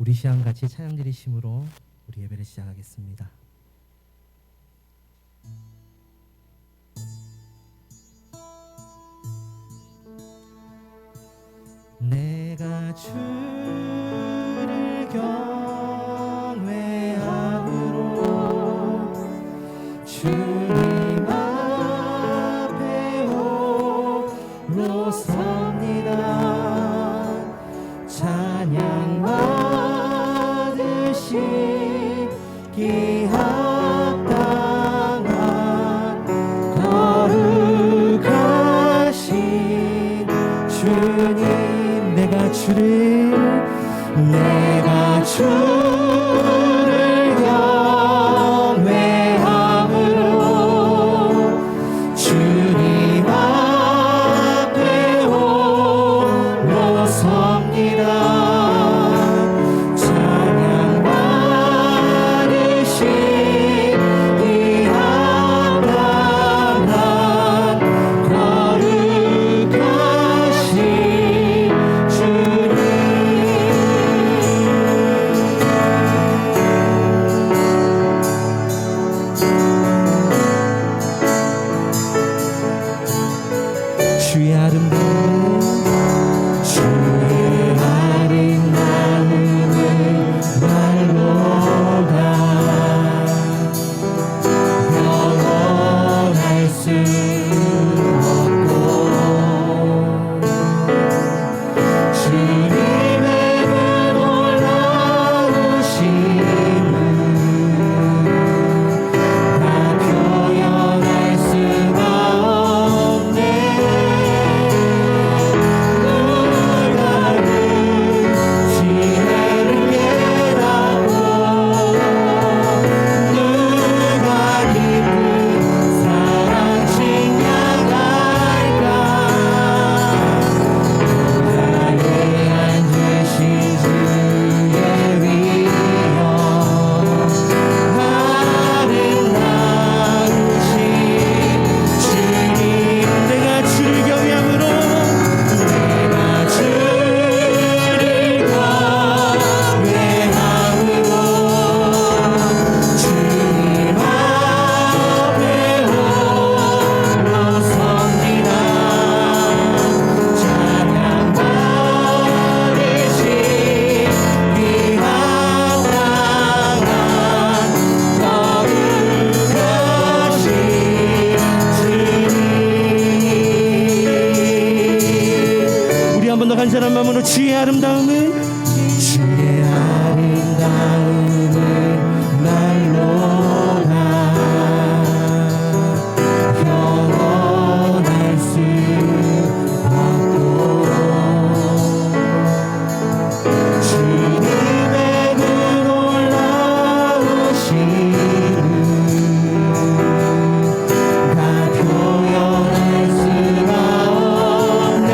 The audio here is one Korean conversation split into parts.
우리 시간 같이 찬양 드리심으로 우리 예배를 시작하겠습니다. 내가 주를 경외함으로 주님 앞에 홀로 섭니다. 찬양 받으시기 합당한 거룩하신 주님, 내가 주를 경외함으로 주님 앞에 홀로 섭니다. 찬양 받으시기 합당한 거룩하신 주의 아름다움은 말로다 영원할 수 없고 주님의 그 놀라우심은 다 표현할 수가 없네. 간절한 마음으로 주의 아름다움은 말로다 영원할 수 없고 주님의 그 놀라우심은 다 표현할 수가 없네.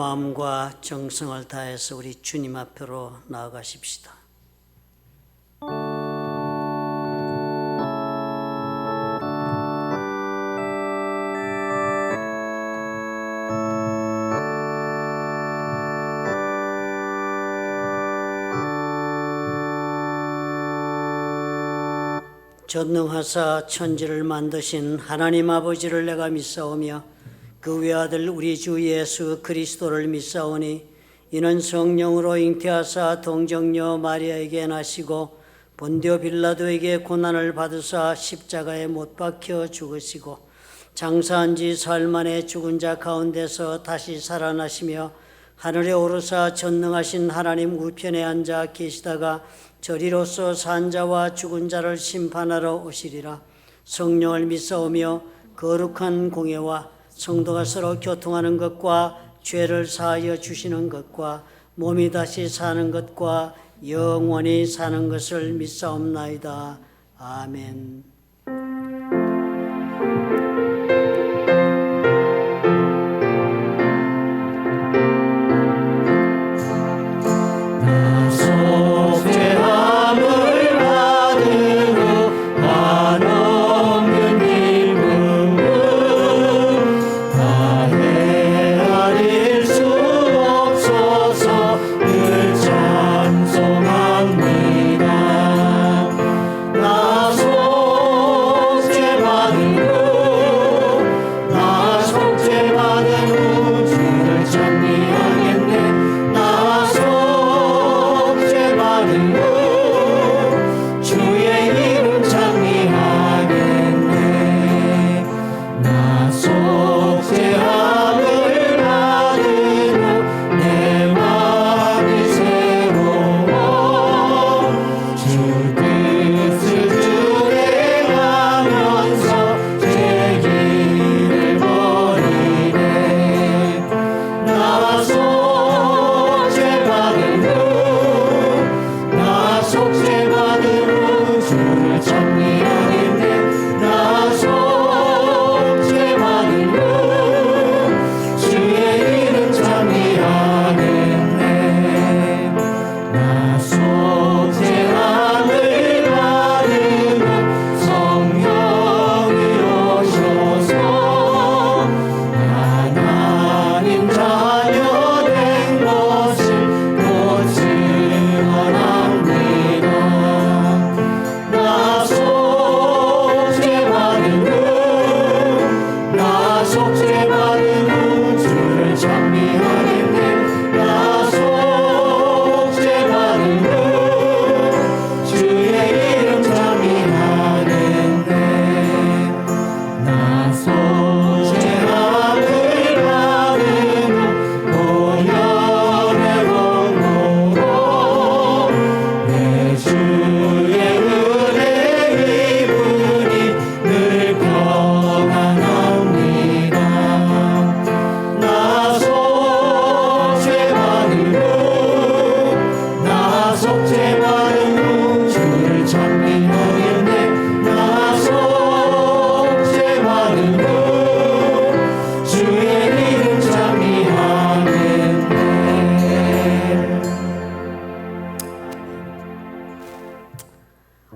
마음과 정성을 다해서 우리 주님 앞으로 나아가십시다. 전능하사 천지를 만드신 하나님 아버지를 내가 믿사오며 그 외아들 우리 주 예수 그리스도를 믿사오니 이는 성령으로 잉태하사 동정녀 마리아에게 나시고 본디오 빌라도에게 고난을 받으사 십자가에 못 박혀 죽으시고 장사한 지 사흘 만에 죽은 자 가운데서 다시 살아나시며 하늘에 오르사 전능하신 하나님 우편에 앉아 계시다가 저리로서 산 자와 죽은 자를 심판하러 오시리라. 성령을 믿사오며 거룩한 공예와 성도가 서로 교통하는 것과 죄를 사하여 주시는 것과 몸이 다시 사는 것과 영원히 사는 것을 믿사옵나이다. 아멘.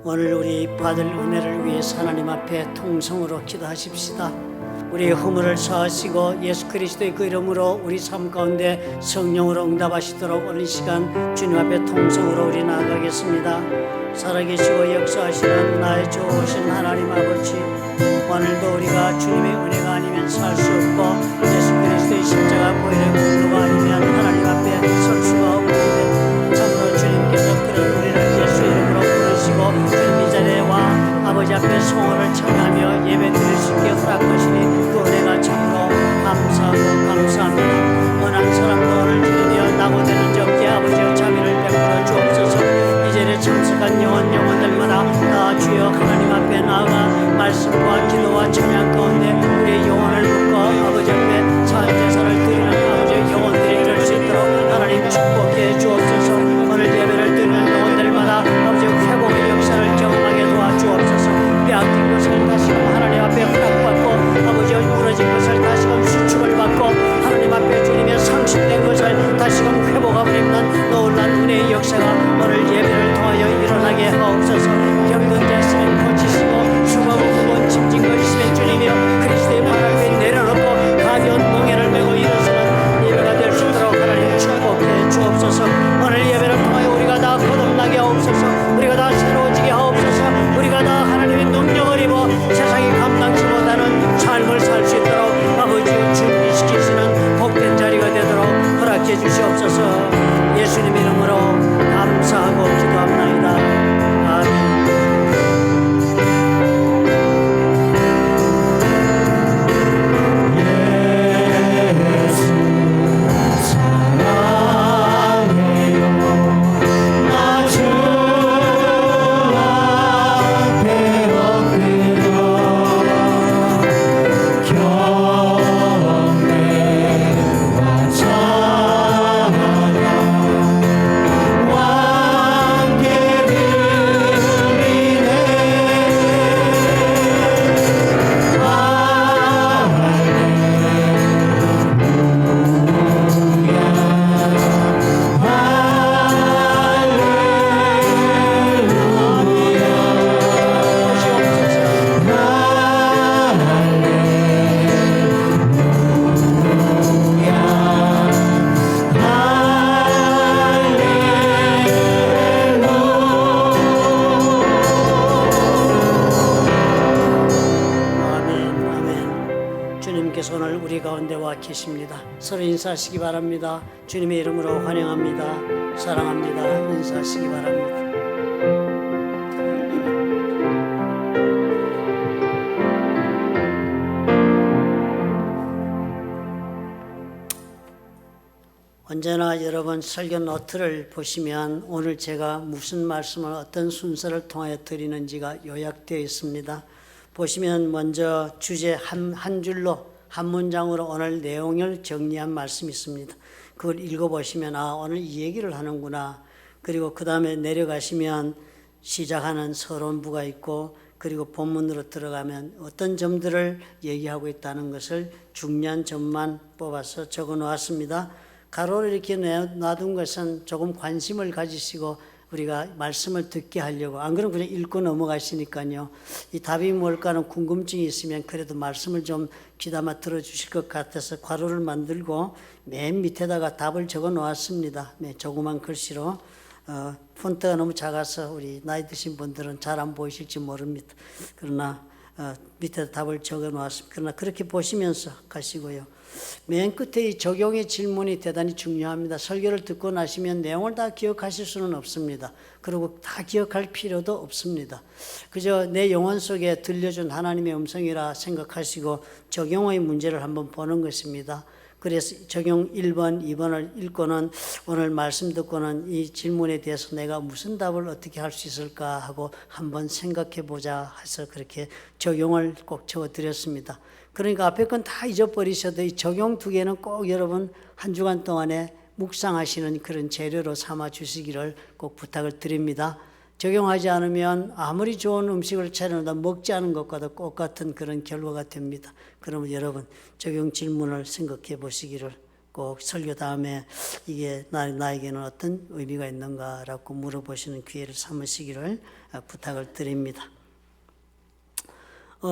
오늘 우리 받을 은혜를 위해서 하나님 앞에 통성으로 기도하십시다. 우리의 허물을 사하시고 예수 그리스도의 그 이름으로 우리 삶 가운데 성령으로 응답하시도록 오늘 이 시간 주님 앞에 통성으로 우리 나아가겠습니다. 살아계시고 역사하시는 나의 좋으신 하나님 아버지, 오늘도 우리가 주님의 은혜가 아니면 살 수 없고 예수 그리스도의 십자가 보혈의 공로가 아니면 하나님 앞에 설 수가 없는데 참으로 주님께서 그런 우리를 예수 이름으로 부르시고 주님 이 자리에 와 아버지 앞에 성원을 청하며 예배 드릴 수 있게 허락하시니 그 은혜가 참으로 감사하고 감사합니다. 원한 사람도 오늘 주님이여 낙오되는 적게 아버지의 자비를 베풀어 주옵소서. 이 자리에 참석한 영혼들마다 다 주여 하나님 앞에 나아가 말씀과 기도와 찬양 가운데 우리의 영혼을 묶어 아버지 앞에 사제사를 드리는 아버지 계십니다. 서로 인사하시기 바랍니다. 주님의 이름으로 환영합니다. 사랑합니다. 인사하시기 바랍니다. 언제나 여러분 설교 노트를 보시면 오늘 제가 무슨 말씀을 어떤 순서를 통하여 드리는지가 요약되어 있습니다. 보시면 먼저 주제 한 줄로 한 문장으로 오늘 내용을 정리한 말씀이 있습니다. 그걸 읽어보시면 오늘 이 얘기를 하는구나. 그리고 그 다음에 내려가시면 시작하는 서론부가 있고 그리고 본문으로 들어가면 어떤 점들을 얘기하고 있다는 것을 중요한 점만 뽑아서 적어 놓았습니다. 가로를 이렇게 놔둔 것은 조금 관심을 가지시고 우리가 말씀을 듣게 하려고, 안 그러면 그냥 읽고 넘어가시니까요. 이 답이 뭘까는 궁금증이 있으면 그래도 말씀을 좀 귀담아 들어주실 것 같아서 괄호를 만들고 맨 밑에다가 답을 적어 놓았습니다. 조그만 글씨로. 폰트가 너무 작아서 우리 나이 드신 분들은 잘 안 보이실지 모릅니다. 그러나 밑에 답을 적어 놓았습니다. 그러나 그렇게 보시면서 가시고요. 맨 끝에 이 적용의 질문이 대단히 중요합니다. 설교를 듣고 나시면 내용을 다 기억하실 수는 없습니다. 그리고 다 기억할 필요도 없습니다. 그저 내 영혼 속에 들려준 하나님의 음성이라 생각하시고 적용의 문제를 한번 보는 것입니다. 그래서 적용 1번, 2번을 읽고는 오늘 말씀 듣고는 이 질문에 대해서 내가 무슨 답을 어떻게 할 수 있을까 하고 한번 생각해 보자 해서 그렇게 적용을 꼭 적어 드렸습니다. 그러니까 앞에 건 다 잊어버리셔도 이 적용 2개는 꼭 여러분 한 주간 동안에 묵상하시는 그런 재료로 삼아 주시기를 꼭 부탁을 드립니다. 적용하지 않으면 아무리 좋은 음식을 차려놓다 먹지 않은 것과도 똑같은 그런 결과가 됩니다. 그러면 여러분 적용 질문을 생각해 보시기를 꼭 설교 다음에 이게 나에게는 어떤 의미가 있는가라고 물어보시는 기회를 삼으시기를 부탁을 드립니다.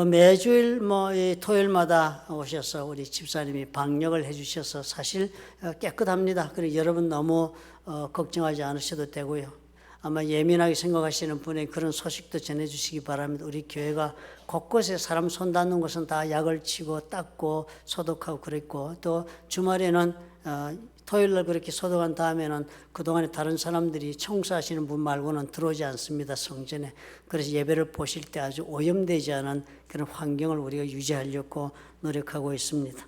매주일 토요일마다 오셔서 우리 집사님이 방역을 해주셔서 사실 깨끗합니다. 그리고 여러분 너무 걱정하지 않으셔도 되고요. 아마 예민하게 생각하시는 분의 그런 소식도 전해주시기 바랍니다. 우리 교회가 곳곳에 사람 손 닿는 곳은 다 약을 치고 닦고 소독하고 그랬고, 또 주말에는 토요일날 그렇게 소독한 다음에는 그동안에 다른 사람들이 청소하시는 분 말고는 들어오지 않습니다, 성전에. 그래서 예배를 보실 때 아주 오염되지 않은 그런 환경을 우리가 유지하려고 노력하고 있습니다.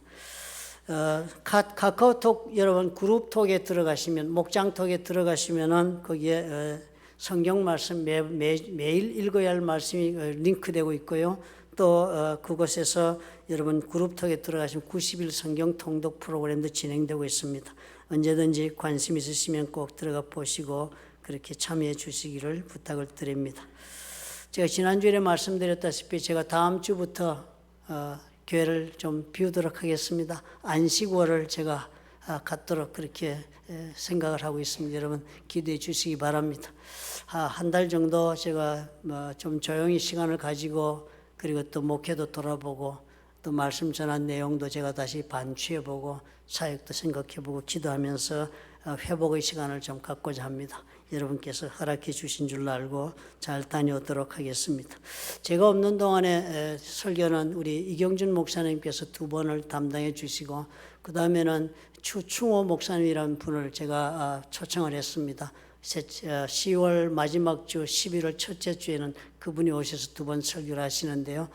카카오톡 여러분 그룹톡에 들어가시면, 목장톡에 들어가시면은 거기에 성경 말씀 매일 읽어야 할 말씀이 링크되고 있고요. 또 그곳에서 여러분 그룹톡에 들어가시면 90일 성경 통독 프로그램도 진행되고 있습니다. 언제든지 관심 있으시면 꼭 들어가 보시고 그렇게 참여해 주시기를 부탁을 드립니다. 제가 지난주에 말씀드렸다시피 제가 다음 주부터 교회를 좀 비우도록 하겠습니다. 안식월을 제가 갖도록 그렇게 생각을 하고 있습니다. 여러분 기도해 주시기 바랍니다. 한 달 정도 제가 좀 조용히 시간을 가지고 그리고 또 목회도 돌아보고 또 말씀 전한 내용도 제가 다시 반추해보고 사역도 생각해보고 기도하면서 회복의 시간을 좀 갖고자 합니다. 여러분께서 허락해 주신 줄로 알고 잘 다녀오도록 하겠습니다. 제가 없는 동안에 설교는 우리 이경준 목사님께서 2번을 담당해 주시고 그 다음에는 추충호 목사님이라는 분을 제가 초청을 했습니다. 10월 마지막 주 11월 첫째 주에는 그분이 오셔서 2번 설교를 하시는데요.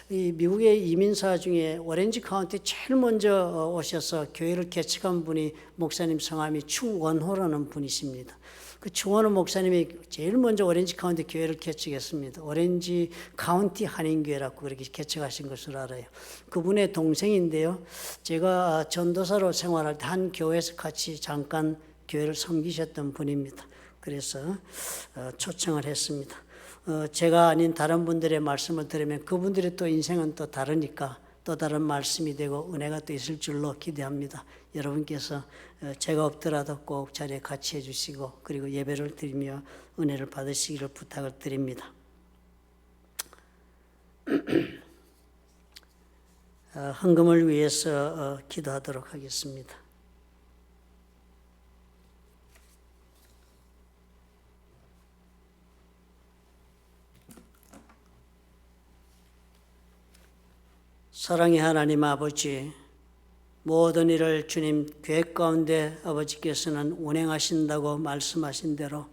이 미국의 이민사 중에 오렌지 카운티 제일 먼저 오셔서 교회를 개척한 분이 목사님 성함이 추원호라는 분이십니다. 그 추원호 목사님이 제일 먼저 오렌지 카운티 교회를 개척했습니다. 오렌지 카운티 한인교회라고 그렇게 개척하신 것으로 알아요. 그분의 동생인데요. 제가 전도사로 생활할 때 한 교회에서 같이 잠깐 교회를 섬기셨던 분입니다. 그래서 초청을 했습니다. 제가 아닌 다른 분들의 말씀을 들으면 그분들의 또 인생은 또 다르니까 또 다른 말씀이 되고 은혜가 또 있을 줄로 기대합니다. 여러분께서 제가 없더라도 꼭 자리에 같이 해주시고 그리고 예배를 드리며 은혜를 받으시기를 부탁을 드립니다. 헌금을 위해서 기도하도록 하겠습니다. 사랑의 하나님 아버지, 모든 일을 주님 계획 가운데 아버지께서는 운행하신다고 말씀하신 대로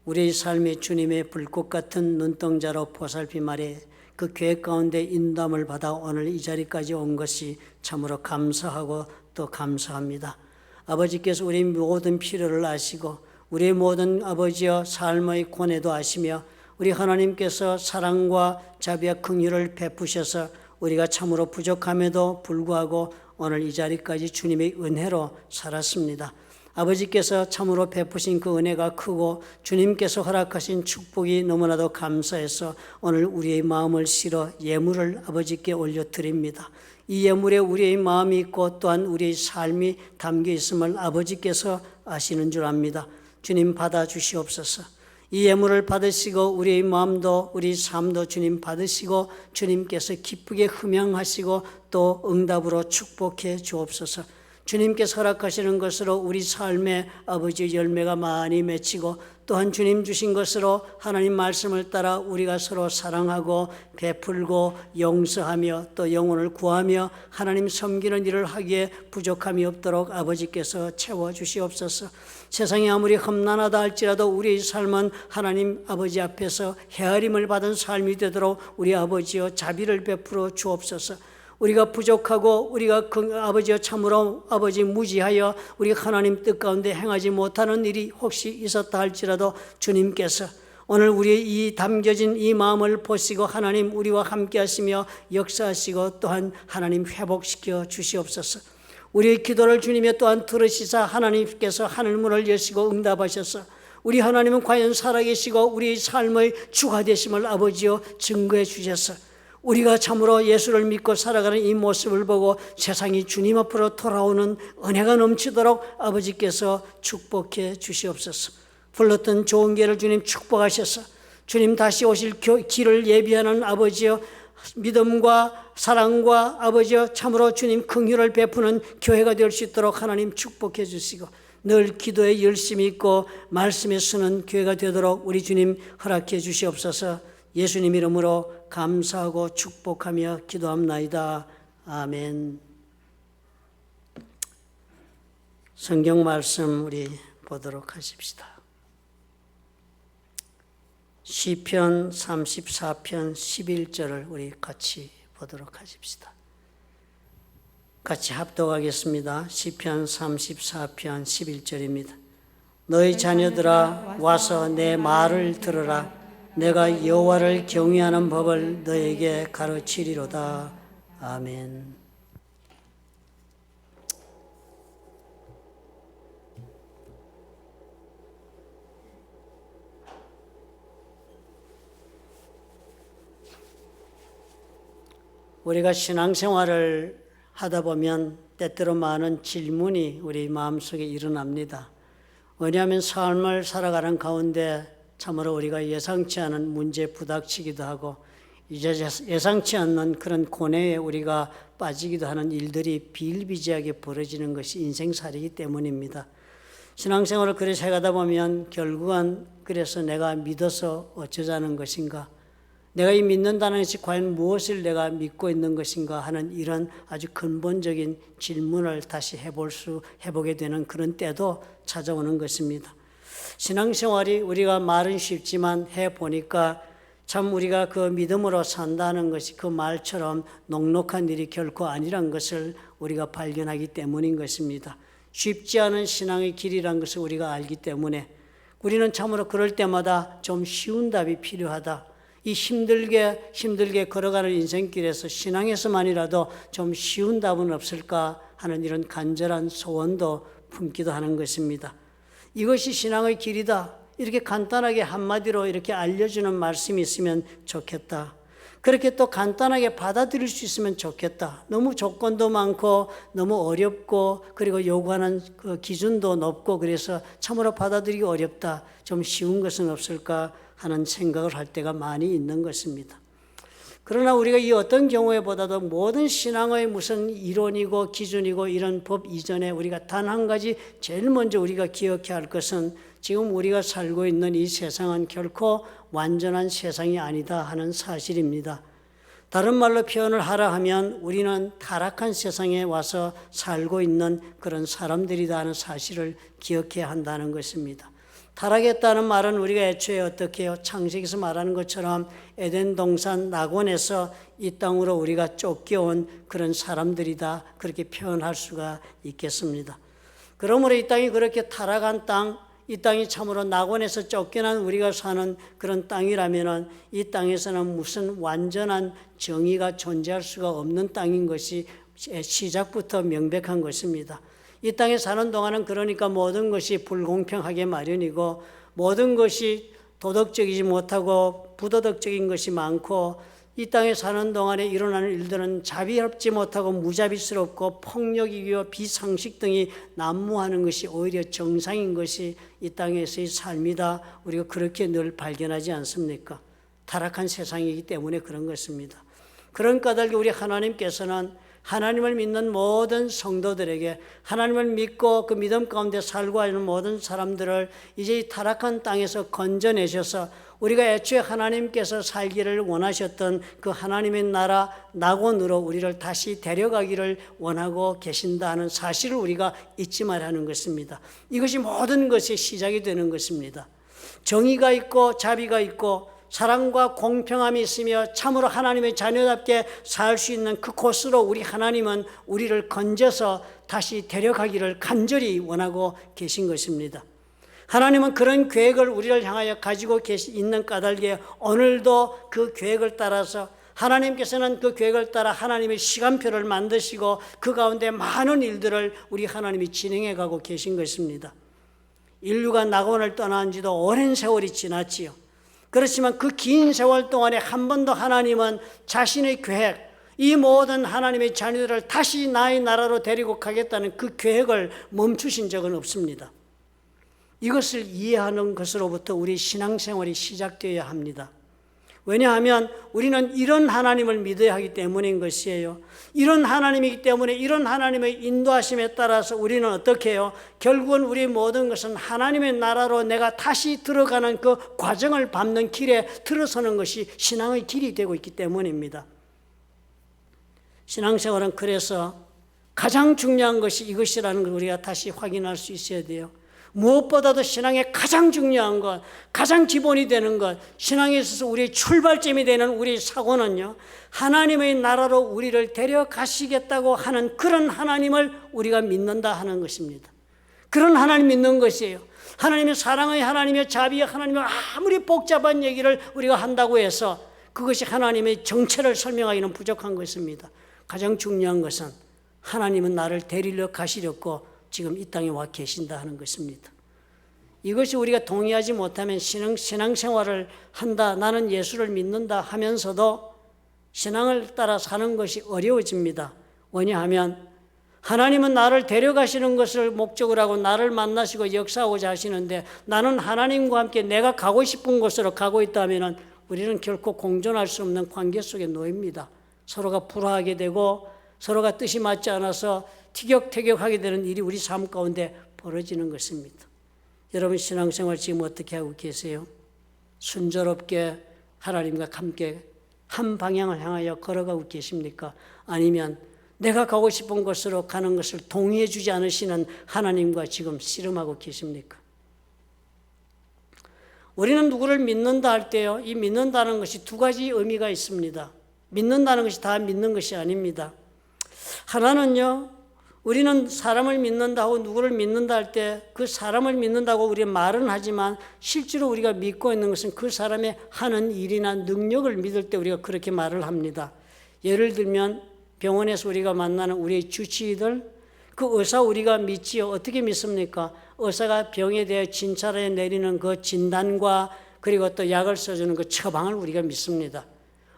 우리의 삶이 주님의 불꽃 같은 눈동자로 보살핌 아래 그 계획 가운데 인도함을 받아 오늘 이 자리까지 온 것이 참으로 감사하고 또 감사합니다. 아버지께서 우리 모든 필요를 아시고 우리의 모든 아버지여 삶의 고뇌도 아시며 우리 하나님께서 사랑과 자비와 긍휼을 베푸셔서 우리가 참으로 부족함에도 불구하고 오늘 이 자리까지 주님의 은혜로 살았습니다. 아버지께서 참으로 베푸신 그 은혜가 크고 주님께서 허락하신 축복이 너무나도 감사해서 오늘 우리의 마음을 실어 예물을 아버지께 올려드립니다. 이 예물에 우리의 마음이 있고 또한 우리의 삶이 담겨 있음을 아버지께서 아시는 줄 압니다. 주님 받아주시옵소서. 이 예물을 받으시고 우리의 마음도 우리 삶도 주님 받으시고 주님께서 기쁘게 흠양하시고 또 응답으로 축복해 주옵소서. 주님께서 허락하시는 것으로 우리 삶에 아버지의 열매가 많이 맺히고 또한 주님 주신 것으로 하나님 말씀을 따라 우리가 서로 사랑하고 베풀고 용서하며 또 영혼을 구하며 하나님 섬기는 일을 하기에 부족함이 없도록 아버지께서 채워주시옵소서. 세상이 아무리 험난하다 할지라도 우리의 삶은 하나님 아버지 앞에서 헤아림을 받은 삶이 되도록 우리 아버지여 자비를 베풀어 주옵소서. 우리가 부족하고 우리가 아버지여 참으로 아버지 무지하여 우리 하나님 뜻 가운데 행하지 못하는 일이 혹시 있었다 할지라도 주님께서 오늘 우리의 이 담겨진 이 마음을 보시고 하나님 우리와 함께 하시며 역사하시고 또한 하나님 회복시켜 주시옵소서. 우리의 기도를 주님이 또한 들으시사 하나님께서 하늘문을 여시고 응답하셔서 우리 하나님은 과연 살아계시고 우리의 삶의 주가 되심을 아버지여 증거해 주셔서 우리가 참으로 예수를 믿고 살아가는 이 모습을 보고 세상이 주님 앞으로 돌아오는 은혜가 넘치도록 아버지께서 축복해 주시옵소서. 불렀던 좋은 길을 주님 축복하셔서 주님 다시 오실 길을 예비하는 아버지여 믿음과 사랑과 아버지여 참으로 주님 긍휼을 베푸는 교회가 될 수 있도록 하나님 축복해 주시고 늘 기도에 열심히 있고 말씀에 쓰는 교회가 되도록 우리 주님 허락해 주시옵소서. 예수님 이름으로 감사하고 축복하며 기도합나이다. 아멘. 성경 말씀 우리 보도록 하십시다. 시편 34편 11절을 우리 같이 보도록 하십시다. 같이 합독하겠습니다. 시편 34편 11절입니다. 너희 자녀들아 와서 내 말을 들으라. 내가 여호와를 경외하는 법을 너에게 가르치리로다. 아멘. 우리가 신앙생활을 하다 보면 때때로 많은 질문이 우리 마음속에 일어납니다. 왜냐하면 삶을 살아가는 가운데 참으로 우리가 예상치 않은 문제에 부닥치기도 하고 이제 예상치 않는 그런 고뇌에 우리가 빠지기도 하는 일들이 비일비재하게 벌어지는 것이 인생살이기 때문입니다. 신앙생활을 그렇게 해가다 보면 결국은 그래서 내가 믿어서 어쩌자는 것인가, 내가 이 믿는다는 것이 과연 무엇을 내가 믿고 있는 것인가 하는 이런 아주 근본적인 질문을 다시 해보게 되는 그런 때도 찾아오는 것입니다. 신앙생활이 우리가 말은 쉽지만 해보니까 참 우리가 그 믿음으로 산다는 것이 그 말처럼 녹록한 일이 결코 아니란 것을 우리가 발견하기 때문인 것입니다. 쉽지 않은 신앙의 길이란 것을 우리가 알기 때문에 우리는 참으로 그럴 때마다 좀 쉬운 답이 필요하다. 이 힘들게 걸어가는 인생길에서 신앙에서만이라도 좀 쉬운 답은 없을까 하는 이런 간절한 소원도 품기도 하는 것입니다. 이것이 신앙의 길이다. 이렇게 간단하게 한마디로 이렇게 알려주는 말씀이 있으면 좋겠다. 그렇게 또 간단하게 받아들일 수 있으면 좋겠다. 너무 조건도 많고 너무 어렵고 그리고 요구하는 그 기준도 높고 그래서 참으로 받아들이기 어렵다. 좀 쉬운 것은 없을까 하는 생각을 할 때가 많이 있는 것입니다. 그러나 우리가 이 어떤 경우에보다도 모든 신앙의 무슨 이론이고 기준이고 이런 법 이전에 우리가 단 한 가지 제일 먼저 우리가 기억해야 할 것은 지금 우리가 살고 있는 이 세상은 결코 완전한 세상이 아니다 하는 사실입니다. 다른 말로 표현을 하라 하면 우리는 타락한 세상에 와서 살고 있는 그런 사람들이다 하는 사실을 기억해야 한다는 것입니다. 타락했다는 말은 우리가 애초에 어떻게 해요? 창세기에서 말하는 것처럼 에덴 동산 낙원에서 이 땅으로 우리가 쫓겨온 그런 사람들이다, 그렇게 표현할 수가 있겠습니다. 그러므로 이 땅이 그렇게 타락한 땅, 이 땅이 참으로 낙원에서 쫓겨난 우리가 사는 그런 땅이라면 이 땅에서는 무슨 완전한 정의가 존재할 수가 없는 땅인 것이 시작부터 명백한 것입니다. 이 땅에 사는 동안은 그러니까 모든 것이 불공평하게 마련이고 모든 것이 도덕적이지 못하고 부도덕적인 것이 많고 이 땅에 사는 동안에 일어나는 일들은 자비롭지 못하고 무자비스럽고 폭력이고 비상식 등이 난무하는 것이 오히려 정상인 것이 이 땅에서의 삶이다. 우리가 그렇게 늘 발견하지 않습니까? 타락한 세상이기 때문에 그런 것입니다. 그런 까닭에 우리 하나님께서는 하나님을 믿는 모든 성도들에게 하나님을 믿고 그 믿음 가운데 살고 있는 모든 사람들을 이제 이 타락한 땅에서 건져내셔서 우리가 애초에 하나님께서 살기를 원하셨던 그 하나님의 나라 낙원으로 우리를 다시 데려가기를 원하고 계신다는 사실을 우리가 잊지 말라는 것입니다. 이것이 모든 것의 시작이 되는 것입니다. 정의가 있고 자비가 있고 사랑과 공평함이 있으며 참으로 하나님의 자녀답게 살 수 있는 그 곳으로 우리 하나님은 우리를 건져서 다시 데려가기를 간절히 원하고 계신 것입니다. 하나님은 그런 계획을 우리를 향하여 가지고 있는 까닭에 오늘도 그 계획을 따라서 하나님께서는 그 계획을 따라 하나님의 시간표를 만드시고 그 가운데 많은 일들을 우리 하나님이 진행해 가고 계신 것입니다. 인류가 낙원을 떠난 지도 오랜 세월이 지났지요. 그렇지만 그 긴 세월 동안에 한 번도 하나님은 자신의 계획, 이 모든 하나님의 자녀들을 다시 나의 나라로 데리고 가겠다는 그 계획을 멈추신 적은 없습니다. 이것을 이해하는 것으로부터 우리 신앙생활이 시작되어야 합니다. 왜냐하면 우리는 이런 하나님을 믿어야 하기 때문인 것이에요. 이런 하나님이기 때문에 이런 하나님의 인도하심에 따라서 우리는 어떻게 해요? 결국은 우리 모든 것은 하나님의 나라로 내가 다시 들어가는 그 과정을 밟는 길에 들어서는 것이 신앙의 길이 되고 있기 때문입니다. 신앙생활은 그래서 가장 중요한 것이 이것이라는 걸 우리가 다시 확인할 수 있어야 돼요. 무엇보다도 신앙의 가장 중요한 것, 가장 기본이 되는 것, 신앙에 있어서 우리의 출발점이 되는 우리 사고는요, 하나님의 나라로 우리를 데려가시겠다고 하는 그런 하나님을 우리가 믿는다 하는 것입니다. 그런 하나님 믿는 것이에요. 하나님의 사랑의 하나님의 자비의 하나님의 아무리 복잡한 얘기를 우리가 한다고 해서 그것이 하나님의 정체를 설명하기는 부족한 것입니다. 가장 중요한 것은 하나님은 나를 데리러 가시려고 지금 이 땅에 와 계신다 하는 것입니다. 이것이 우리가 동의하지 못하면 신앙생활을 한다, 나는 예수를 믿는다 하면서도 신앙을 따라 사는 것이 어려워집니다. 왜냐하면 하나님은 나를 데려가시는 것을 목적으로 하고 나를 만나시고 역사하고자 하시는데 나는 하나님과 함께 내가 가고 싶은 곳으로 가고 있다면 우리는 결코 공존할 수 없는 관계 속에 놓입니다. 서로가 불화하게 되고 서로가 뜻이 맞지 않아서 티격태격하게 되는 일이 우리 삶 가운데 벌어지는 것입니다. 여러분 신앙생활 지금 어떻게 하고 계세요? 순조롭게 하나님과 함께 한 방향을 향하여 걸어가고 계십니까? 아니면 내가 가고 싶은 곳으로 가는 것을 동의해 주지 않으시는 하나님과 지금 씨름하고 계십니까? 우리는 누구를 믿는다 할 때요, 이 믿는다는 것이 두 가지 의미가 있습니다. 믿는다는 것이 다 믿는 것이 아닙니다. 하나는요, 우리는 사람을 믿는다고 누구를 믿는다 할 때 그 사람을 믿는다고 우리가 말은 하지만 실제로 우리가 믿고 있는 것은 그 사람의 하는 일이나 능력을 믿을 때 우리가 그렇게 말을 합니다. 예를 들면 병원에서 우리가 만나는 우리의 주치의들, 그 의사 우리가 믿지요. 어떻게 믿습니까? 의사가 병에 대해 진찰해 내리는 그 진단과 그리고 또 약을 써주는 그 처방을 우리가 믿습니다.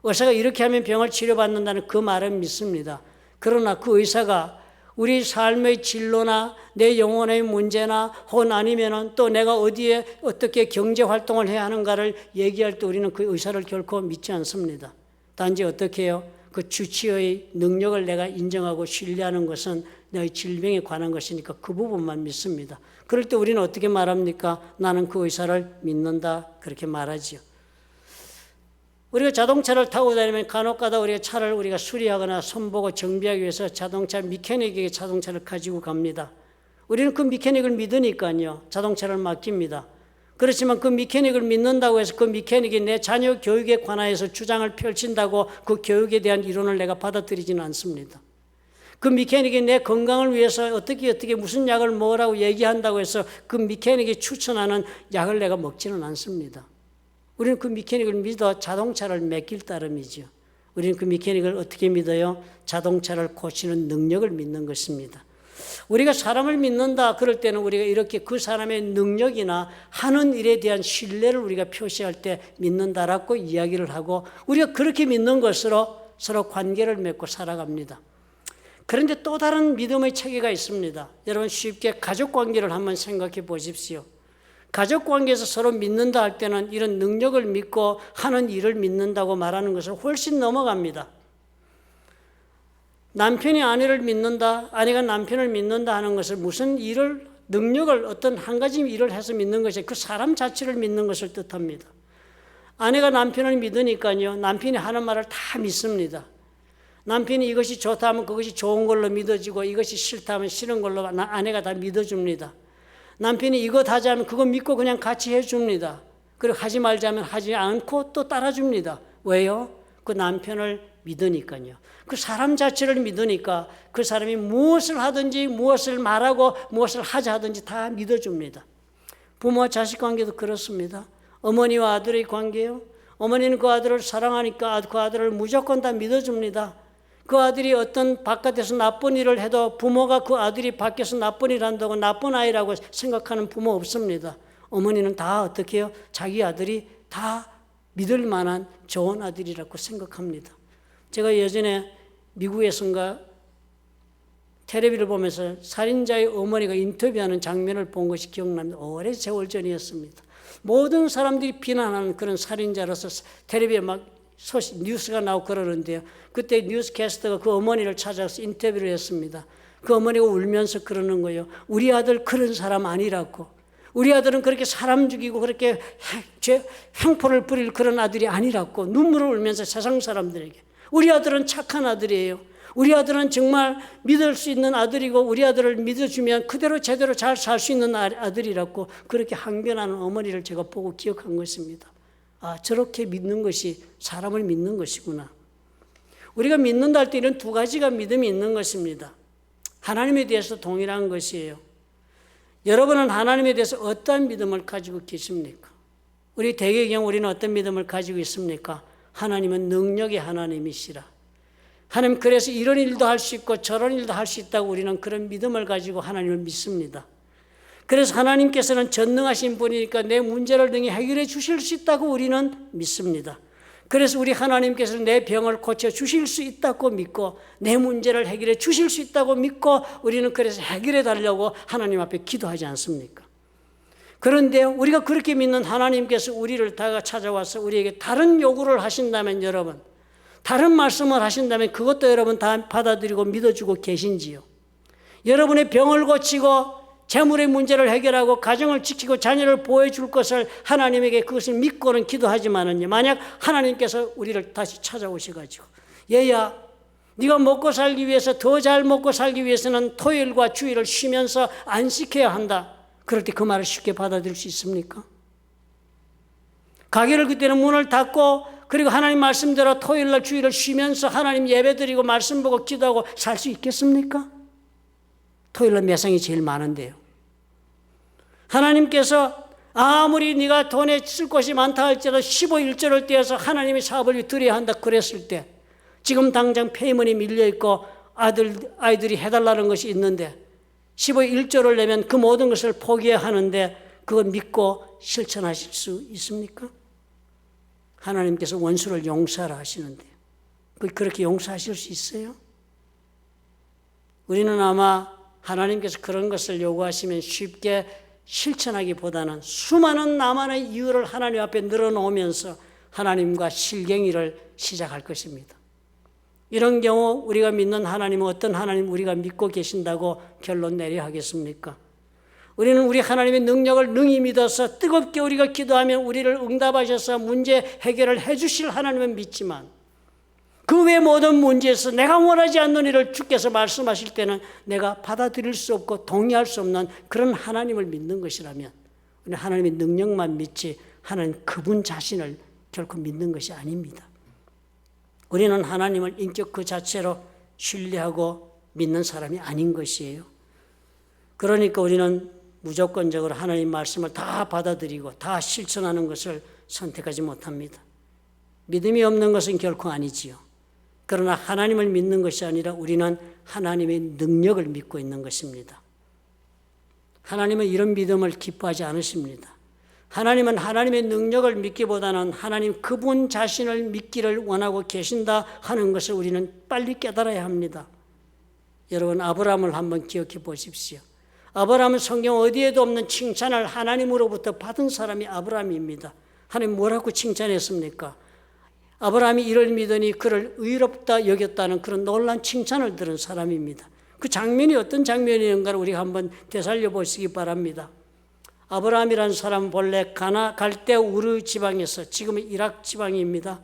의사가 이렇게 하면 병을 치료받는다는 그 말은 믿습니다. 그러나 그 의사가 우리 삶의 진로나 내 영혼의 문제나 혹은 아니면은 또 내가 어디에 어떻게 경제 활동을 해야 하는가를 얘기할 때 우리는 그 의사를 결코 믿지 않습니다. 단지 어떻게 해요? 그 주치의 능력을 내가 인정하고 신뢰하는 것은 너의 질병에 관한 것이니까 그 부분만 믿습니다. 그럴 때 우리는 어떻게 말합니까? 나는 그 의사를 믿는다, 그렇게 말하지요. 우리가 자동차를 타고 다니면 간혹가다 우리가 차를 우리가 수리하거나 손보고 정비하기 위해서 자동차 미케닉에게 자동차를 가지고 갑니다. 우리는 그 미케닉을 믿으니까요. 자동차를 맡깁니다. 그렇지만 그 미케닉을 믿는다고 해서 그 미케닉이 내 자녀 교육에 관하여서 주장을 펼친다고 그 교육에 대한 이론을 내가 받아들이지는 않습니다. 그 미케닉이 내 건강을 위해서 어떻게 무슨 약을 먹으라고 얘기한다고 해서 그 미케닉이 추천하는 약을 내가 먹지는 않습니다. 우리는 그 미케닉을 믿어 자동차를 맡길 따름이죠. 우리는 그 미케닉을 어떻게 믿어요? 자동차를 고치는 능력을 믿는 것입니다. 우리가 사람을 믿는다 그럴 때는 우리가 이렇게 그 사람의 능력이나 하는 일에 대한 신뢰를 우리가 표시할 때 믿는다라고 이야기를 하고 우리가 그렇게 믿는 것으로 서로 관계를 맺고 살아갑니다. 그런데 또 다른 믿음의 체계가 있습니다. 여러분 쉽게 가족 관계를 한번 생각해 보십시오. 가족 관계에서 서로 믿는다 할 때는 이런 능력을 믿고 하는 일을 믿는다고 말하는 것을 훨씬 넘어갑니다. 남편이 아내를 믿는다, 아내가 남편을 믿는다 하는 것을 무슨 일을, 능력을 어떤 한 가지 일을 해서 믿는 것이 그 사람 자체를 믿는 것을 뜻합니다. 아내가 남편을 믿으니까요, 남편이 하는 말을 다 믿습니다. 남편이 이것이 좋다 하면 그것이 좋은 걸로 믿어지고 이것이 싫다 하면 싫은 걸로 아내가 다 믿어줍니다. 남편이 이것 하자 하면 그거 믿고 그냥 같이 해줍니다. 그리고 하지 말자면 하지 않고 또 따라줍니다. 왜요? 그 남편을 믿으니까요. 그 사람 자체를 믿으니까 그 사람이 무엇을 하든지 무엇을 말하고 무엇을 하자 하든지 다 믿어줍니다. 부모와 자식 관계도 그렇습니다. 어머니와 아들의 관계요. 어머니는 그 아들을 사랑하니까 그 아들을 무조건 다 믿어줍니다. 그 아들이 어떤 바깥에서 나쁜 일을 해도 부모가 그 아들이 밖에서 나쁜 일을 한다고 나쁜 아이라고 생각하는 부모 없습니다. 어머니는 다 어떻게 해요? 자기 아들이 다 믿을 만한 좋은 아들이라고 생각합니다. 제가 예전에 미국에선가 텔레비를 보면서 살인자의 어머니가 인터뷰하는 장면을 본 것이 기억납니다. 오래 세월 전이었습니다. 모든 사람들이 비난하는 그런 살인자로서 텔레비에 막 뉴스가 나오고 그러는데요. 그때 뉴스캐스터가 그 어머니를 찾아서 인터뷰를 했습니다. 그 어머니가 울면서 그러는 거예요. 우리 아들 그런 사람 아니라고. 우리 아들은 그렇게 사람 죽이고 그렇게 횡포를 부릴 그런 아들이 아니라고 눈물을 울면서 세상 사람들에게. 우리 아들은 착한 아들이에요. 우리 아들은 정말 믿을 수 있는 아들이고 우리 아들을 믿어주면 그대로 제대로 잘 살 수 있는 아들이라고 그렇게 항변하는 어머니를 제가 보고 기억한 것입니다. 아, 저렇게 믿는 것이 사람을 믿는 것이구나. 우리가 믿는다 할 때 이런 두 가지가 믿음이 있는 것입니다. 하나님에 대해서 동일한 것이에요. 여러분은 하나님에 대해서 어떤 믿음을 가지고 계십니까? 우리 대개의 경우 우리는 어떤 믿음을 가지고 있습니까? 하나님은 능력의 하나님이시라. 하나님 그래서 이런 일도 할 수 있고 저런 일도 할 수 있다고 우리는 그런 믿음을 가지고 하나님을 믿습니다. 그래서 하나님께서는 전능하신 분이니까 내 문제를 능히 해결해 주실 수 있다고 우리는 믿습니다. 그래서 우리 하나님께서는 내 병을 고쳐 주실 수 있다고 믿고 내 문제를 해결해 주실 수 있다고 믿고 우리는 그래서 해결해 달라고 하나님 앞에 기도하지 않습니까? 그런데 우리가 그렇게 믿는 하나님께서 우리를 다가 찾아와서 우리에게 다른 요구를 하신다면 여러분, 다른 말씀을 하신다면 그것도 여러분 다 받아들이고 믿어주고 계신지요? 여러분의 병을 고치고 재물의 문제를 해결하고 가정을 지키고 자녀를 보호해줄 것을 하나님에게 그것을 믿고는 기도하지만은요, 만약 하나님께서 우리를 다시 찾아오셔가지고 얘야 네가 먹고 살기 위해서 더 잘 먹고 살기 위해서는 토요일과 주일을 쉬면서 안식해야 한다. 그럴 때 그 말을 쉽게 받아들일 수 있습니까? 가게를 그때는 문을 닫고 그리고 하나님 말씀대로 토요일날 주일을 쉬면서 하나님 예배드리고 말씀 보고 기도하고 살 수 있겠습니까? 토요일날 매상이 제일 많은데요. 하나님께서 아무리 네가 돈에 쓸 것이 많다 할지라도 15일절을 떼어서 하나님의 사업을 드려야 한다 그랬을 때 지금 당장 페이먼이 밀려있고 아이들이 해달라는 것이 있는데 15일절을 내면 그 모든 것을 포기해야 하는데 그걸 믿고 실천하실 수 있습니까? 하나님께서 원수를 용서하라 하시는데 그렇게 용서하실 수 있어요? 우리는 아마 하나님께서 그런 것을 요구하시면 쉽게 실천하기보다는 수많은 나만의 이유를 하나님 앞에 늘어놓으면서 하나님과 실갱이를 시작할 것입니다. 이런 경우 우리가 믿는 하나님은 어떤 하나님 우리가 믿고 계신다고 결론 내려야 하겠습니까? 우리는 우리 하나님의 능력을 능히 믿어서 뜨겁게 우리가 기도하면 우리를 응답하셔서 문제 해결을 해 주실 하나님을 믿지만 그 외 모든 문제에서 내가 원하지 않는 일을 주께서 말씀하실 때는 내가 받아들일 수 없고 동의할 수 없는 그런 하나님을 믿는 것이라면 우리는 하나님의 능력만 믿지 하나님 그분 자신을 결코 믿는 것이 아닙니다. 우리는 하나님을 인격 그 자체로 신뢰하고 믿는 사람이 아닌 것이에요. 그러니까 우리는 무조건적으로 하나님 말씀을 다 받아들이고 다 실천하는 것을 선택하지 못합니다. 믿음이 없는 것은 결코 아니지요. 그러나 하나님을 믿는 것이 아니라 우리는 하나님의 능력을 믿고 있는 것입니다. 하나님은 이런 믿음을 기뻐하지 않으십니다. 하나님은 하나님의 능력을 믿기보다는 하나님 그분 자신을 믿기를 원하고 계신다 하는 것을 우리는 빨리 깨달아야 합니다. 여러분, 아브라함을 한번 기억해 보십시오. 아브라함은 성경 어디에도 없는 칭찬을 하나님으로부터 받은 사람이 아브라함입니다. 하나님 뭐라고 칭찬했습니까? 아브라함이 이를 믿으니 그를 의롭다 여겼다는 그런 놀라운 칭찬을 들은 사람입니다. 그 장면이 어떤 장면이었는가를 우리가 한번 되살려 보시기 바랍니다. 아브라함이라는 사람은 본래 갈대아 우르 지방에서, 지금은 이락 지방입니다.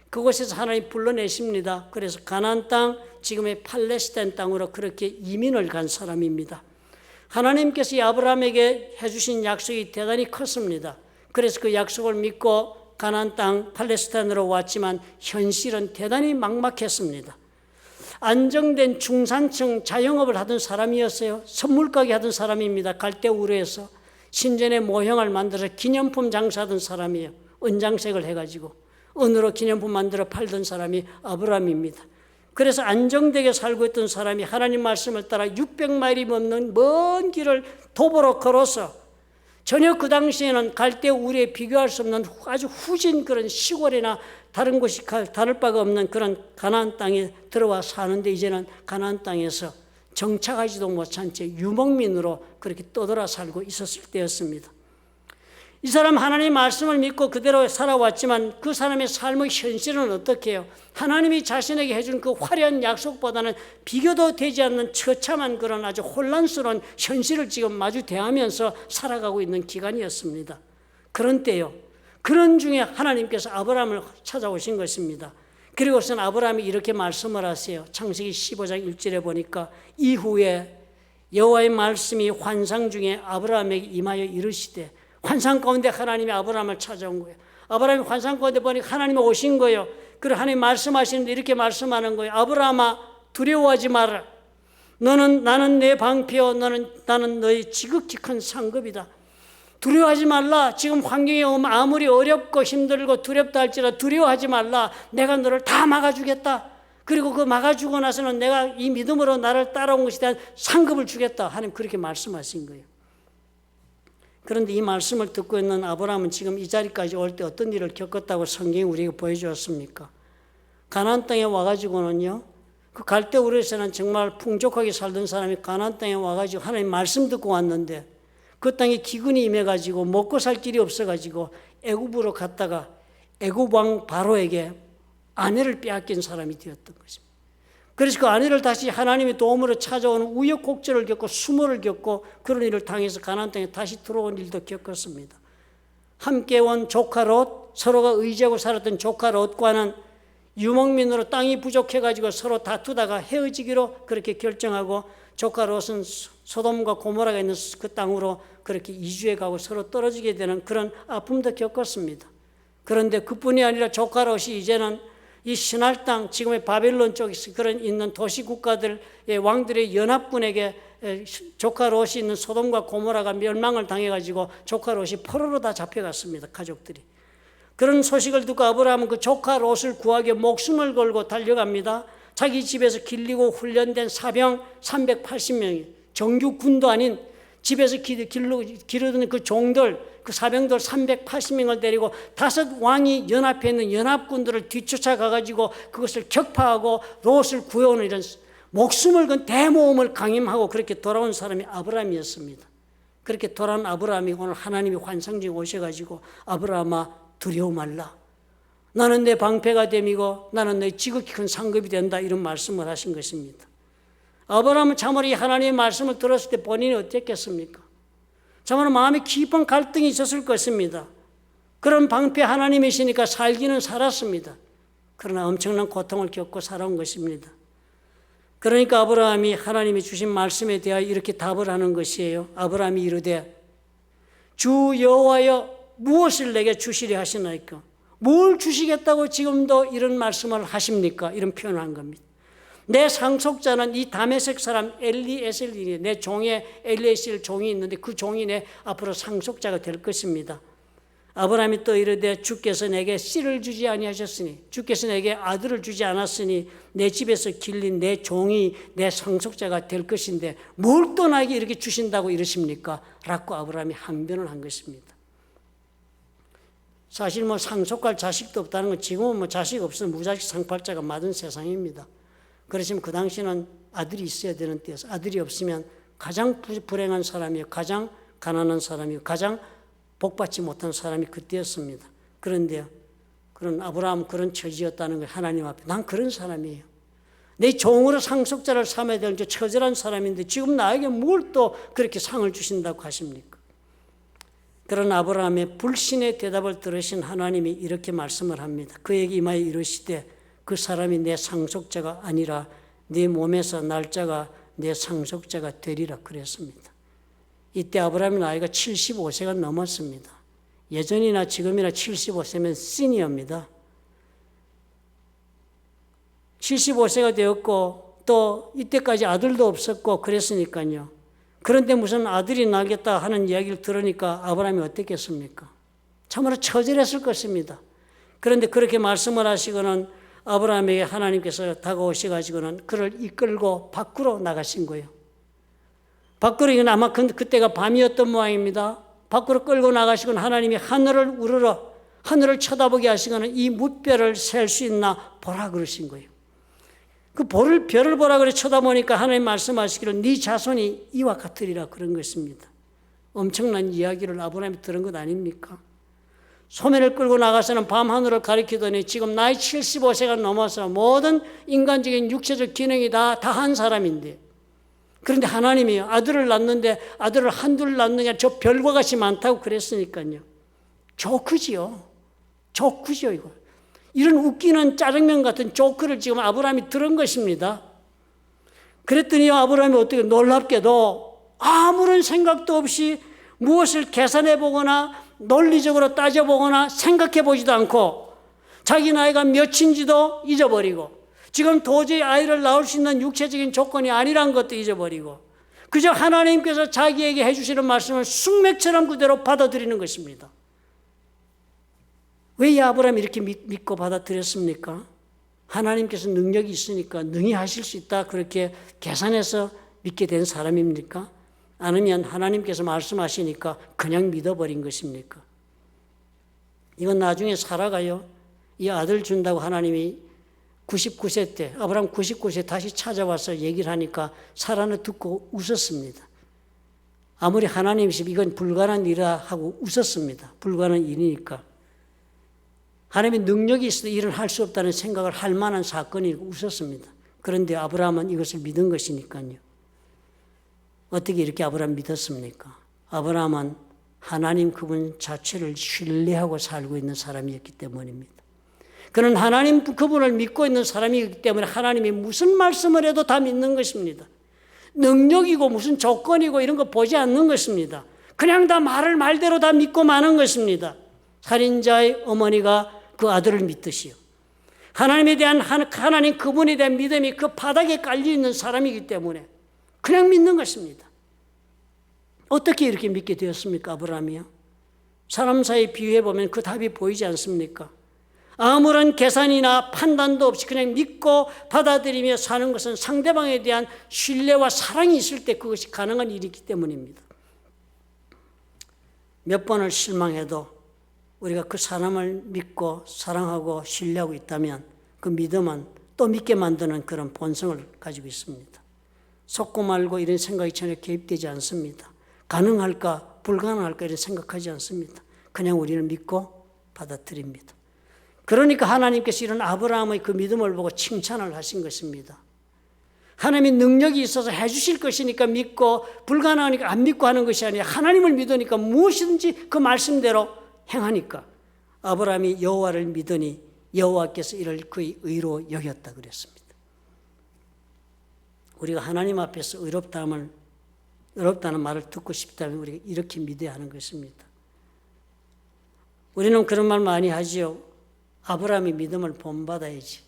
그곳에서 하나님 불러내십니다. 그래서 가나안 땅, 지금의 팔레스타인 땅으로 그렇게 이민을 간 사람입니다. 하나님께서 이 아브라함에게 해주신 약속이 대단히 컸습니다. 그래서 그 약속을 믿고 가나안 땅 팔레스타인으로 왔지만 현실은 대단히 막막했습니다. 안정된 중산층 자영업을 하던 사람이었어요. 선물가게 하던 사람입니다. 갈대아 우르에서 신전의 모형을 만들어서 기념품 장사하던 사람이에요. 은장색을 해가지고 은으로 기념품 만들어 팔던 사람이 아브라함입니다. 그래서 안정되게 살고 있던 사람이 하나님 말씀을 따라 600마일이 넘는 먼 길을 도보로 걸어서 전혀 그 당시에는 갈대아 우르에 비교할 수 없는 아주 후진 그런 시골이나 다른 곳이 다를 바가 없는 그런 가나안 땅에 들어와 사는데 이제는 가나안 땅에서 정착하지도 못한 채 유목민으로 그렇게 떠돌아 살고 있었을 때였습니다. 이 사람 하나님의 말씀을 믿고 그대로 살아왔지만 그 사람의 삶의 현실은 어떻게 해요? 하나님이 자신에게 해준 그 화려한 약속보다는 비교도 되지 않는 처참한 그런 아주 혼란스러운 현실을 지금 마주 대하면서 살아가고 있는 기간이었습니다. 그런 때요. 그런 중에 하나님께서 아브라함을 찾아오신 것입니다. 그리고선 아브라함이 이렇게 말씀을 하세요. 창세기 15장 1절에 보니까 이후에 여호와의 말씀이 환상 중에 아브라함에게 임하여 이르시되, 환상 가운데 하나님이 아브라함을 찾아온 거예요. 아브라함이 환상 가운데 보니까 하나님이 오신 거예요. 그리고 하나님 말씀하시는데 이렇게 말씀하는 거예요. 아브라함아, 두려워하지 마라. 나는 내 방패요. 나는 너의 지극히 큰 상급이다. 두려워하지 말라. 지금 환경이 아무리 어렵고 힘들고 두렵다 할지라도 두려워하지 말라. 내가 너를 다 막아주겠다. 그리고 그 막아주고 나서는 내가 이 믿음으로 나를 따라온 것에 대한 상급을 주겠다. 하나님 그렇게 말씀하신 거예요. 그런데 이 말씀을 듣고 있는 아브라함은 지금 이 자리까지 올 때 어떤 일을 겪었다고 성경이 우리에게 보여주었습니까? 가나안 땅에 와가지고는요, 그 갈대아 우르에서는 정말 풍족하게 살던 사람이 가나안 땅에 와가지고 하나님 말씀 듣고 왔는데 그 땅에 기근이 임해가지고 먹고 살 길이 없어가지고 애굽으로 갔다가 애굽 왕 바로에게 아내를 빼앗긴 사람이 되었던 것입니다. 그래서 그 아내를 다시 하나님의 도움으로 찾아오는 우여곡절을 겪고 수모를 겪고 그런 일을 당해서 가나안 땅에 다시 들어온 일도 겪었습니다. 함께 온 조카 롯, 서로가 의지하고 살았던 조카 롯과는 유목민으로 땅이 부족해가지고 서로 다투다가 헤어지기로 그렇게 결정하고 조카 롯은 소돔과 고모라가 있는 그 땅으로 그렇게 이주해 가고 서로 떨어지게 되는 그런 아픔도 겪었습니다. 그런데 그뿐이 아니라 조카 롯이 이제는 이 신할 땅, 지금의 바벨론 쪽에 그런 있는 도시 국가들의 왕들의 연합군에게 조카 롯이 있는 소돔과 고모라가 멸망을 당해가지고 조카 롯이 포로로 다 잡혀갔습니다. 가족들이. 그런 소식을 듣고 아브라함은 그 조카 롯을 구하기 위해 목숨을 걸고 달려갑니다. 자기 집에서 길리고 훈련된 사병 380명이 정규 군도 아닌 집에서 기르던 그 종들, 그 사병들 380명을 데리고 5 왕이 연합해 있는 연합군들을 뒤쫓아가가지고 그것을 격파하고 롯을 구해오는 이런 목숨을 건 대모험을 강임하고 그렇게 돌아온 사람이 아브라함이었습니다. 그렇게 돌아온 아브라함이 오늘 하나님이 환상 중에 오셔가지고 아브라함아, 두려워 말라. 나는 내 방패가 됨이고 나는 내 지극히 큰 상급이 된다. 이런 말씀을 하신 것입니다. 아브라함은 참으로 이 하나님의 말씀을 들었을 때 본인이 어땠겠습니까? 정말 마음에 깊은 갈등이 있었을 것입니다. 그런 방패 하나님이시니까 살기는 살았습니다. 그러나 엄청난 고통을 겪고 살아온 것입니다. 그러니까 아브라함이 하나님이 주신 말씀에 대하여 이렇게 답을 하는 것이에요. 아브라함이 이르되 주 여호와여 무엇을 내게 주시리 하시나이까? 뭘 주시겠다고 지금도 이런 말씀을 하십니까? 이런 표현을 한 겁니다. 내 상속자는 이 다메섹 사람 엘리에셀이 내 종에 엘리에셀 종이 있는데 그 종이 내 앞으로 상속자가 될 것입니다. 아브라함이 또 이르되 주께서 내게 씨를 주지 아니하셨으니 주께서 내게 아들을 주지 않았으니 내 집에서 길린 내 종이 내 상속자가 될 것인데 뭘 또 나에게 이렇게 주신다고 이러십니까? 라고 아브라함이 항변을 한 것입니다. 사실 상속할 자식도 없다는 건 지금은 자식 없으면 무자식 상팔자가 맞은 세상입니다. 그렇지만 그 당시는 아들이 있어야 되는 때여서 아들이 없으면 가장 불행한 사람이요, 가장 가난한 사람이요, 가장 복받지 못한 사람이 그때였습니다. 그런데요, 그런 아브라함 그런 처지였다는 걸 하나님 앞에 난 그런 사람이에요. 내 종으로 상속자를 삼아야 될 처절한 사람인데 지금 나에게 뭘 또 그렇게 상을 주신다고 하십니까? 그런 아브라함의 불신의 대답을 들으신 하나님이 이렇게 말씀을 합니다. 그에게 임하여 이르시되 그 사람이 내 상속자가 아니라 네 몸에서 날짜가 내 상속자가 되리라 그랬습니다. 이때 아브라함의 나이가 75세가 넘었습니다. 예전이나 지금이나 75세면 시니어입니다. 75세가 되었고 또 이때까지 아들도 없었고 그랬으니까요. 그런데 무슨 아들이 나겠다 하는 이야기를 들으니까 아브라함이 어땠겠습니까? 참으로 처절했을 것입니다. 그런데 그렇게 말씀을 하시고는 아브라함에게 하나님께서 다가오셔가지고는 그를 이끌고 밖으로 나가신 거예요. 밖으로 이건 아마 그때가 밤이었던 모양입니다. 밖으로 끌고 나가시고는 하나님이 하늘을 우러러 하늘을 쳐다보게 하시고는 이 무별을 셀 수 있나 보라 그러신 거예요. 그 별을 보라 그래 쳐다보니까 하나님 말씀하시기를 네 자손이 이와 같으리라 그런 것입니다. 엄청난 이야기를 아브라함이 들은 것 아닙니까? 소매를 끌고 나가서는 밤하늘을 가리키더니 지금 나이 75세가 넘어서 모든 인간적인 육체적 기능이 다 한 사람인데 그런데 하나님이 아들을 낳는데 아들을 한둘 낳느냐 저 별과 같이 많다고 그랬으니까요. 조크지요. 조크죠 이거. 이런 웃기는 짜장면 같은 조크를 지금 아브라함이 들은 것입니다. 그랬더니 아브라함이 어떻게 놀랍게도 아무런 생각도 없이 무엇을 계산해 보거나 논리적으로 따져보거나 생각해 보지도 않고 자기 나이가 몇인지도 잊어버리고 지금 도저히 아이를 낳을 수 있는 육체적인 조건이 아니란 것도 잊어버리고 그저 하나님께서 자기에게 해주시는 말씀을 숙맥처럼 그대로 받아들이는 것입니다. 왜 이 아브라함이 이렇게 믿고 받아들였습니까? 하나님께서 능력이 있으니까 능히 하실 수 있다 그렇게 계산해서 믿게 된 사람입니까? 아니면 하나님께서 말씀하시니까 그냥 믿어버린 것입니까? 이건 나중에 사라가요. 이 아들 준다고 하나님이 99세 때 아브라함 99세 다시 찾아와서 얘기를 하니까 사라는 듣고 웃었습니다. 아무리 하나님이시면 이건 불가능한 일이라 하고 웃었습니다. 불가능한 일이니까. 하나님의 능력이 있어도 일을 할 수 없다는 생각을 할 만한 사건이고 웃었습니다. 그런데 아브라함은 이것을 믿은 것이니까요. 어떻게 이렇게 아브라함 믿었습니까? 아브라함은 하나님 그분 자체를 신뢰하고 살고 있는 사람이었기 때문입니다. 그는 하나님 그분을 믿고 있는 사람이기 때문에 하나님이 무슨 말씀을 해도 다 믿는 것입니다. 능력이고 무슨 조건이고 이런 거 보지 않는 것입니다. 그냥 다 말을 말대로 다 믿고 마는 것입니다. 살인자의 어머니가 그 아들을 믿듯이요. 하나님에 대한 하나님 그분에 대한 믿음이 그 바닥에 깔려있는 사람이기 때문에 그냥 믿는 것입니다. 어떻게 이렇게 믿게 되었습니까? 아브라함이요. 사람 사이 비유해보면 그 답이 보이지 않습니까? 아무런 계산이나 판단도 없이 그냥 믿고 받아들이며 사는 것은 상대방에 대한 신뢰와 사랑이 있을 때 그것이 가능한 일이기 때문입니다. 몇 번을 실망해도 우리가 그 사람을 믿고 사랑하고 신뢰하고 있다면 그 믿음은 또 믿게 만드는 그런 본성을 가지고 있습니다. 속고 말고 이런 생각이 전혀 개입되지 않습니다. 가능할까 불가능할까 이런 생각하지 않습니다. 그냥 우리는 믿고 받아들입니다. 그러니까 하나님께서 이런 아브라함의 그 믿음을 보고 칭찬을 하신 것입니다. 하나님의 능력이 있어서 해주실 것이니까 믿고 불가능하니까 안 믿고 하는 것이 아니라 하나님을 믿으니까 무엇이든지 그 말씀대로 행하니까 아브라함이 여호와를 믿으니 여호와께서 이를 그의 의로 여겼다 그랬습니다. 우리가 하나님 앞에서 의롭다는 말을 듣고 싶다면 우리가 이렇게 믿어야 하는 것입니다. 우리는 그런 말 많이 하지요. 아브라함이 믿음을 본받아야지.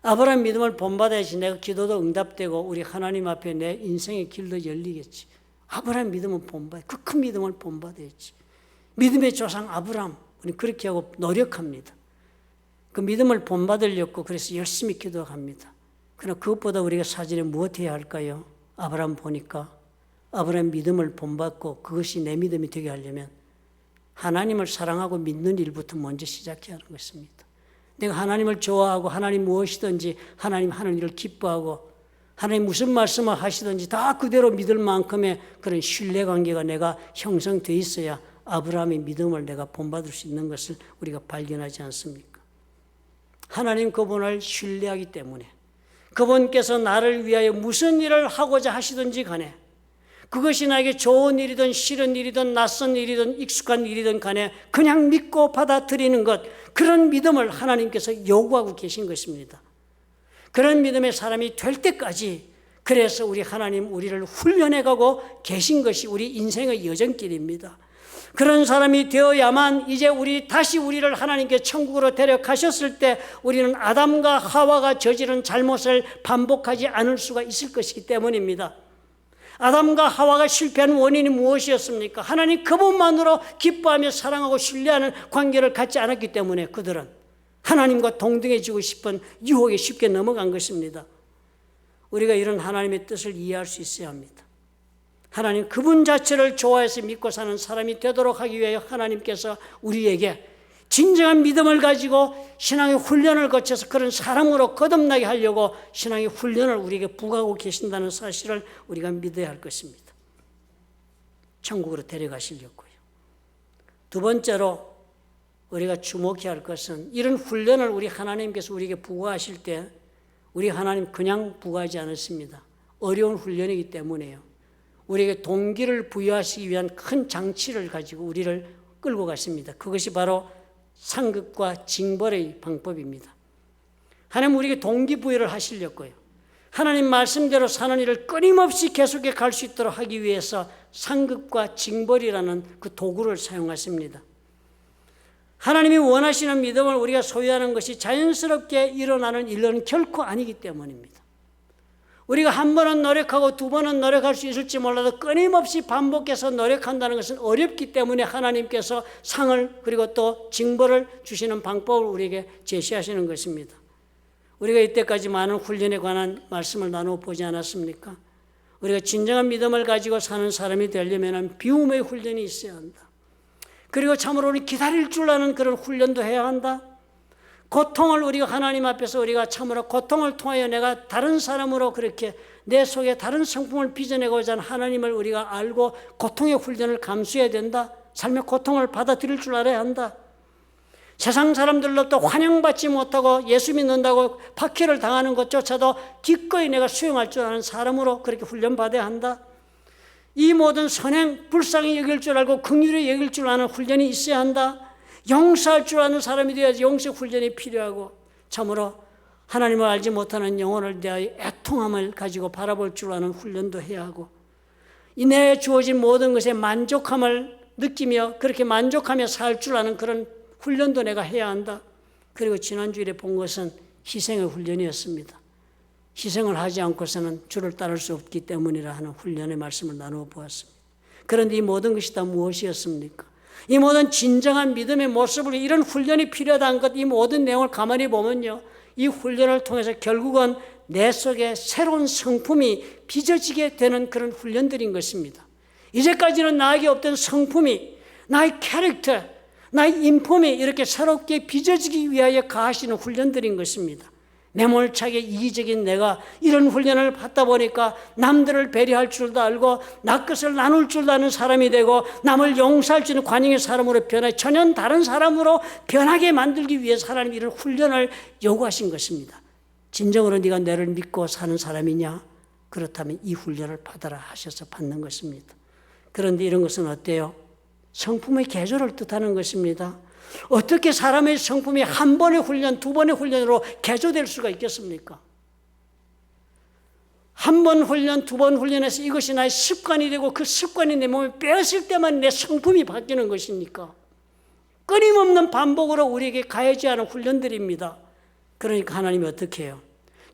아브라함 믿음을 본받아야지 내가 기도도 응답되고 우리 하나님 앞에 내 인생의 길도 열리겠지. 아브라함 믿음을 본받아야지. 그 큰 믿음을 본받아야지. 믿음의 조상 아브라함, 우리 그렇게 하고 노력합니다. 그 믿음을 본받으려고 그래서 열심히 기도합니다. 그러나 그것보다 우리가 사전에 무엇 해야 할까요? 아브라함 보니까 아브라함 믿음을 본받고 그것이 내 믿음이 되게 하려면 하나님을 사랑하고 믿는 일부터 먼저 시작해야 하는 것입니다. 내가 하나님을 좋아하고 하나님 무엇이든지 하나님 하는 일을 기뻐하고 하나님 무슨 말씀을 하시든지 다 그대로 믿을 만큼의 그런 신뢰관계가 내가 형성되어 있어야 아브라함의 믿음을 내가 본받을 수 있는 것을 우리가 발견하지 않습니까? 하나님 그분을 신뢰하기 때문에 그분께서 나를 위하여 무슨 일을 하고자 하시든지 간에 그것이 나에게 좋은 일이든 싫은 일이든 낯선 일이든 익숙한 일이든 간에 그냥 믿고 받아들이는 것, 그런 믿음을 하나님께서 요구하고 계신 것입니다. 그런 믿음의 사람이 될 때까지 그래서 우리 하나님 우리를 훈련해가고 계신 것이 우리 인생의 여정길입니다. 그런 사람이 되어야만 이제 다시 우리를 하나님께 천국으로 데려가셨을 때 우리는 아담과 하와가 저지른 잘못을 반복하지 않을 수가 있을 것이기 때문입니다. 아담과 하와가 실패한 원인이 무엇이었습니까? 하나님 그분만으로 기뻐하며 사랑하고 신뢰하는 관계를 갖지 않았기 때문에 그들은 하나님과 동등해지고 싶은 유혹에 쉽게 넘어간 것입니다. 우리가 이런 하나님의 뜻을 이해할 수 있어야 합니다. 하나님 그분 자체를 좋아해서 믿고 사는 사람이 되도록 하기 위해 하나님께서 우리에게 진정한 믿음을 가지고 신앙의 훈련을 거쳐서 그런 사람으로 거듭나게 하려고 신앙의 훈련을 우리에게 부과하고 계신다는 사실을 우리가 믿어야 할 것입니다. 천국으로 데려가시려고요. 두 번째로 우리가 주목해야 할 것은 이런 훈련을 우리 하나님께서 우리에게 부과하실 때 우리 하나님 그냥 부과하지 않았습니다. 어려운 훈련이기 때문에요. 우리에게 동기를 부여하시기 위한 큰 장치를 가지고 우리를 끌고 갔습니다. 그것이 바로 상급과 징벌의 방법입니다. 하나님 우리에게 동기부여를 하시려고요. 하나님 말씀대로 사는 일을 끊임없이 계속해 갈 수 있도록 하기 위해서 상급과 징벌이라는 그 도구를 사용하십니다. 하나님이 원하시는 믿음을 우리가 소유하는 것이 자연스럽게 일어나는 일은 결코 아니기 때문입니다. 우리가 한 번은 노력하고 두 번은 노력할 수 있을지 몰라도 끊임없이 반복해서 노력한다는 것은 어렵기 때문에 하나님께서 상을 그리고 또 징벌을 주시는 방법을 우리에게 제시하시는 것입니다. 우리가 이때까지 많은 훈련에 관한 말씀을 나누어 보지 않았습니까? 우리가 진정한 믿음을 가지고 사는 사람이 되려면 비움의 훈련이 있어야 한다. 그리고 참으로 우리 기다릴 줄 아는 그런 훈련도 해야 한다. 고통을 우리가 하나님 앞에서 우리가 참으로 고통을 통하여 내가 다른 사람으로 그렇게 내 속에 다른 성품을 빚어내고자 하는 하나님을 우리가 알고 고통의 훈련을 감수해야 된다. 삶의 고통을 받아들일 줄 알아야 한다. 세상 사람들로부터 환영받지 못하고 예수 믿는다고 박해를 당하는 것조차도 기꺼이 내가 수용할 줄 아는 사람으로 그렇게 훈련받아야 한다. 이 모든 선행, 불쌍히 여길 줄 알고 긍휼히 여길 줄 아는 훈련이 있어야 한다. 용서할 줄 아는 사람이 되어야지 용서 훈련이 필요하고 참으로 하나님을 알지 못하는 영혼을 대하여 애통함을 가지고 바라볼 줄 아는 훈련도 해야 하고 이 내에 주어진 모든 것에 만족함을 느끼며 그렇게 만족하며 살 줄 아는 그런 훈련도 내가 해야 한다. 그리고 지난주일에 본 것은 희생의 훈련이었습니다. 희생을 하지 않고서는 주를 따를 수 없기 때문이라 하는 훈련의 말씀을 나누어 보았습니다. 그런데 이 모든 것이 다 무엇이었습니까? 이 모든 진정한 믿음의 모습을 이런 훈련이 필요하다는 것, 이 모든 내용을 가만히 보면요, 이 훈련을 통해서 결국은 내 속에 새로운 성품이 빚어지게 되는 그런 훈련들인 것입니다. 이제까지는 나에게 없던 성품이, 나의 캐릭터, 나의 인품이 이렇게 새롭게 빚어지기 위하여 가하시는 훈련들인 것입니다. 매몰차게 이기적인 내가 이런 훈련을 받다 보니까 남들을 배려할 줄도 알고 나 것을 나눌 줄도 아는 사람이 되고 남을 용서할 수 있는 관용의 사람으로 변해 전혀 다른 사람으로 변하게 만들기 위해서 하나님이 이런 훈련을 요구하신 것입니다. 진정으로 네가 나를 믿고 사는 사람이냐? 그렇다면 이 훈련을 받아라 하셔서 받는 것입니다. 그런데 이런 것은 어때요? 성품의 개조를 뜻하는 것입니다. 어떻게 사람의 성품이 한 번의 훈련, 두 번의 훈련으로 개조될 수가 있겠습니까? 한 번 훈련, 두 번 훈련해서 이것이 나의 습관이 되고 그 습관이 내 몸에 빼었을 때만 내 성품이 바뀌는 것이니까 끊임없는 반복으로 우리에게 가해지 않은 훈련들입니다. 그러니까 하나님이 어떻게 해요?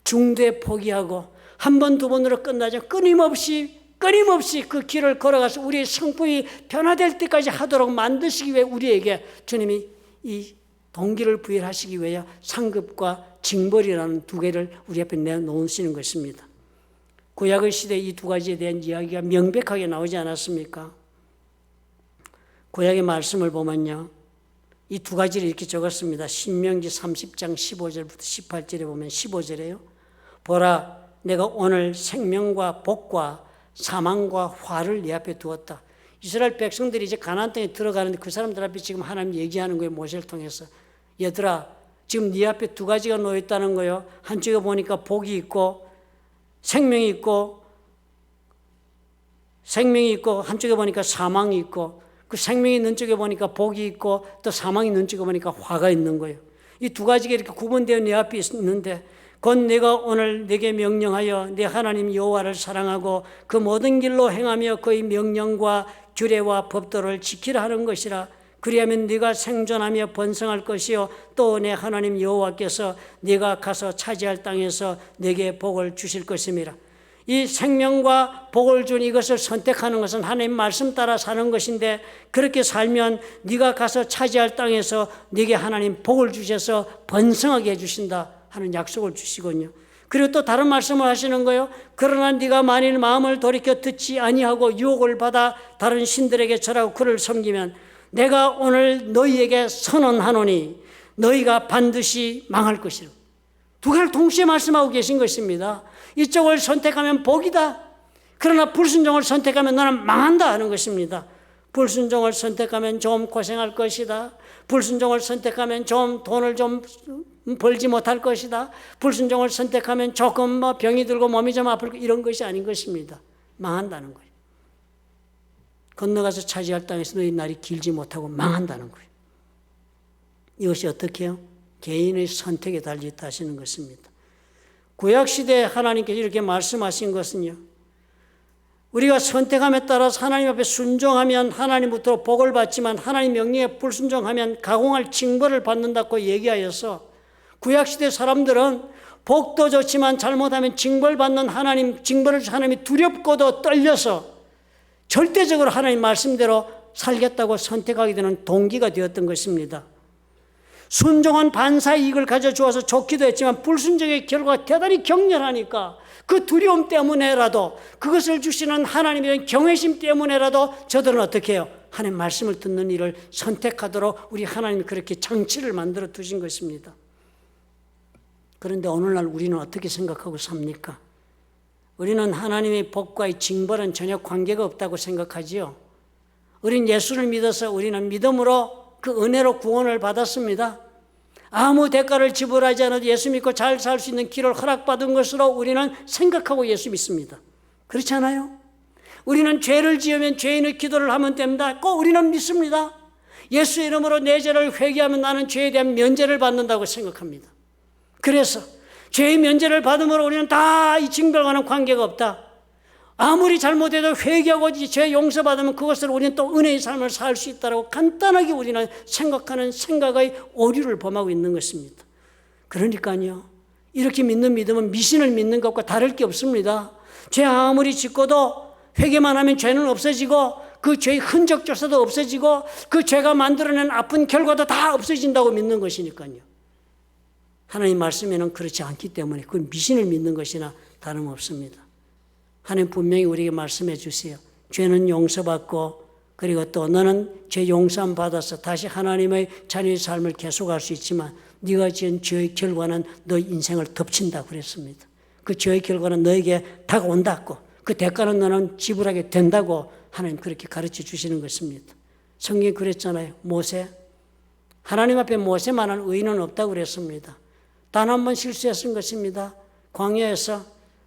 중도에 포기하고 한 번, 두 번으로 끝나지 끊임없이 그 길을 걸어가서 우리의 성품이 변화될 때까지 하도록 만드시기 위해 우리에게 주님이 이 동기를 부여하시기 위해 상급과 징벌이라는 두 개를 우리 앞에 내놓으시는 것입니다. 구약의 시대에 이 두 가지에 대한 이야기가 명백하게 나오지 않았습니까? 구약의 말씀을 보면요, 이 두 가지를 이렇게 적었습니다. 신명기 30장 15절부터 18절에 보면 15절에요. 보라, 내가 오늘 생명과 복과 사망과 화를 네 앞에 두었다. 이스라엘 백성들이 이제 가나안 땅에 들어가는데 그 사람들 앞에 지금 하나님 얘기하는 거예요. 모세를 통해서. 얘들아, 지금 네 앞에 두 가지가 놓여 있다는 거예요. 한쪽에 보니까 복이 있고 생명이 있고 한쪽에 보니까 사망이 있고 그 생명이 있는 쪽에 보니까 복이 있고 또 사망이 있는 쪽에 보니까 화가 있는 거예요. 이 두 가지가 이렇게 구분되어 네 앞에 있는데 곧 내가 오늘 네게 명령하여 네 하나님 여호와를 사랑하고 그 모든 길로 행하며 그의 명령과 규례와 법도를 지키라 하는 것이라. 그리하면 네가 생존하며 번성할 것이요 또 내 하나님 여호와께서 네가 가서 차지할 땅에서 네게 복을 주실 것임이라. 이 생명과 복을 준 이것을 선택하는 것은 하나님 말씀 따라 사는 것인데 그렇게 살면 네가 가서 차지할 땅에서 네게 하나님 복을 주셔서 번성하게 해주신다 하는 약속을 주시거든요. 그리고 또 다른 말씀을 하시는 거예요. 그러나 네가 만일 마음을 돌이켜 듣지 아니하고 유혹을 받아 다른 신들에게 절하고 그를 섬기면 내가 오늘 너희에게 선언하노니 너희가 반드시 망할 것이라. 두 개를 동시에 말씀하고 계신 것입니다. 이쪽을 선택하면 복이다. 그러나 불순종을 선택하면 너는 망한다 하는 것입니다. 불순종을 선택하면 좀 고생할 것이다. 불순종을 선택하면 좀 돈을 좀 벌지 못할 것이다. 불순종을 선택하면 조금 병이 들고 몸이 좀 아플 이런 것이 아닌 것입니다. 망한다는 거예요. 건너가서 차지할 땅에서 너희 날이 길지 못하고 망한다는 거예요. 이것이 어떻게 해요? 개인의 선택에 달려있다 하시는 것입니다. 구약시대에 하나님께서 이렇게 말씀하신 것은요, 우리가 선택함에 따라서 하나님 앞에 순종하면 하나님부터 복을 받지만 하나님 명령에 불순종하면 가공할 징벌을 받는다고 얘기하여서 구약시대 사람들은 복도 좋지만 잘못하면 징벌 받는 하나님, 징벌을 하나님이 두렵고도 떨려서 절대적으로 하나님 말씀대로 살겠다고 선택하게 되는 동기가 되었던 것입니다. 순종한 반사의 이익을 가져주어서 좋기도 했지만 불순종의 결과가 대단히 격렬하니까 그 두려움 때문에라도 그것을 주시는 하나님에 대한 경외심 때문에라도 저들은 어떻게 해요? 하나님 말씀을 듣는 일을 선택하도록 우리 하나님이 그렇게 장치를 만들어 두신 것입니다. 그런데 오늘날 우리는 어떻게 생각하고 삽니까? 우리는 하나님의 복과의 징벌은 전혀 관계가 없다고 생각하지요. 우린 예수를 믿어서 우리는 믿음으로 그 은혜로 구원을 받았습니다. 아무 대가를 지불하지 않아도 예수 믿고 잘 살 수 있는 길을 허락받은 것으로 우리는 생각하고 예수 믿습니다. 그렇지 않아요? 우리는 죄를 지으면 죄인의 기도를 하면 됩니다. 꼭 우리는 믿습니다. 예수 이름으로 내 죄를 회개하면 나는 죄에 대한 면제를 받는다고 생각합니다. 그래서 죄의 면제를 받음으로 우리는 다 이 징벌과는 관계가 없다. 아무리 잘못해도 회개하고 죄 용서받으면 그것을 우리는 또 은혜의 삶을 살 수 있다고 간단하게 우리는 생각하는 생각의 오류를 범하고 있는 것입니다. 그러니까요, 이렇게 믿는 믿음은 미신을 믿는 것과 다를 게 없습니다. 죄 아무리 짓고도 회개만 하면 죄는 없어지고 그 죄의 흔적조차도 없어지고 그 죄가 만들어낸 아픈 결과도 다 없어진다고 믿는 것이니까요. 하나님 말씀에는 그렇지 않기 때문에 그건 미신을 믿는 것이나 다름없습니다. 하나님 분명히 우리에게 말씀해 주세요. 죄는 용서받고 그리고 또 너는 죄 용서함 받아서 다시 하나님의 자녀의 삶을 계속할 수 있지만 네가 지은 죄의 결과는 너 인생을 덮친다 그랬습니다. 그 죄의 결과는 너에게 다가온다고 그 대가는 너는 지불하게 된다고 하나님 그렇게 가르쳐 주시는 것입니다. 성경이 그랬잖아요. 모세. 하나님 앞에 모세만한 의인은 없다고 그랬습니다. 단 한 번 실수했은 것입니다. 광야에서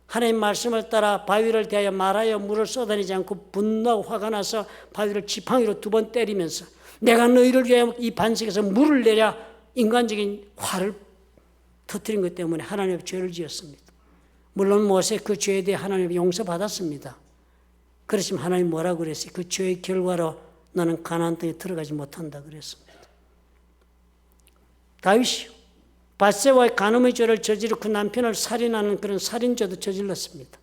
하나님 말씀을 따라 바위를 대하여 말하여 물을 쏟아내지 않고 분노하고 화가 나서 바위를 지팡이로 2번 때리면서 내가 너희를 위하여 이 반석에서 물을 내랴 인간적인 화를 터뜨린 것 때문에 하나님 앞에 죄를 지었습니다. 물론 모세 그 죄에 대해 하나님 용서받았습니다. 그렇지만 하나님 뭐라고 그랬어요? 그 죄의 결과로 너는 가나안 땅에 들어가지 못한다 그랬습니다. 다윗이요. 밧세바의 간음의 죄를 저지르고 그 남편을 살인하는 그런 살인죄도 저질렀습니다.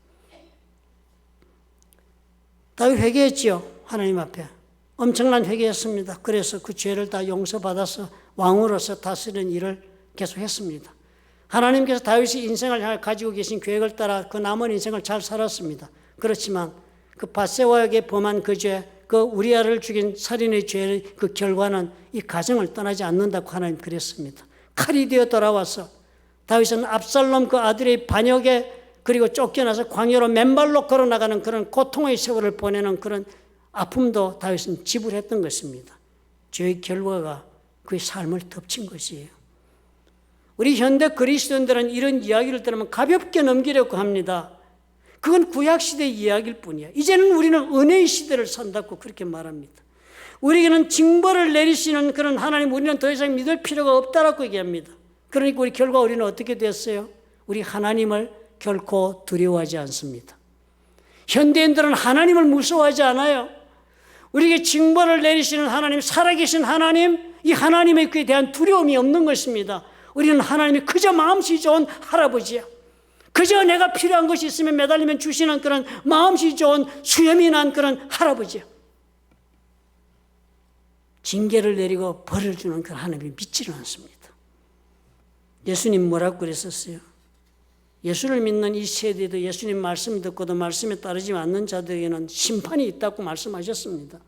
다윗 회개했지요. 하나님 앞에. 엄청난 회개했습니다. 그래서 그 죄를 다 용서받아서 왕으로서 다스리는 일을 계속했습니다. 하나님께서 다윗의 인생을 향해 가지고 계신 계획을 따라 그 남은 인생을 잘 살았습니다. 그렇지만 그 밧세바에게 범한 그 죄, 그 우리아를 죽인 살인의 죄의 그 결과는 이 가정을 떠나지 않는다고 하나님 그랬습니다. 칼이 되어 돌아와서 다윗은 압살롬 그 아들의 반역에 그리고 쫓겨나서 광야로 맨발로 걸어나가는 그런 고통의 세월을 보내는 그런 아픔도 다윗은 지불했던 것입니다. 죄의 결과가 그의 삶을 덮친 것이에요. 우리 현대 그리스도인들은 이런 이야기를 들으면 가볍게 넘기려고 합니다. 그건 구약시대의 이야기일 뿐이야. 이제는 우리는 은혜의 시대를 산다고 그렇게 말합니다. 우리에게는 징벌을 내리시는 그런 하나님 우리는 더 이상 믿을 필요가 없다라고 얘기합니다. 그러니까 우리 결과 우리는 어떻게 됐어요? 우리 하나님을 결코 두려워하지 않습니다. 현대인들은 하나님을 무서워하지 않아요. 우리에게 징벌을 내리시는 하나님, 살아계신 하나님, 이 하나님에 그에 대한 두려움이 없는 것입니다. 우리는 하나님이 그저 마음씨 좋은 할아버지야. 그저 내가 필요한 것이 있으면 매달리면 주시는 그런 마음씨 좋은 수염이 난 그런 할아버지야. 징계를 내리고 벌을 주는 그 하나님이 믿지는 않습니다. 예수님 뭐라고 그랬었어요? 예수를 믿는 이 세대도 예수님 말씀 듣고도 말씀에 따르지 않는 자들에게는 심판이 있다고 말씀하셨습니다.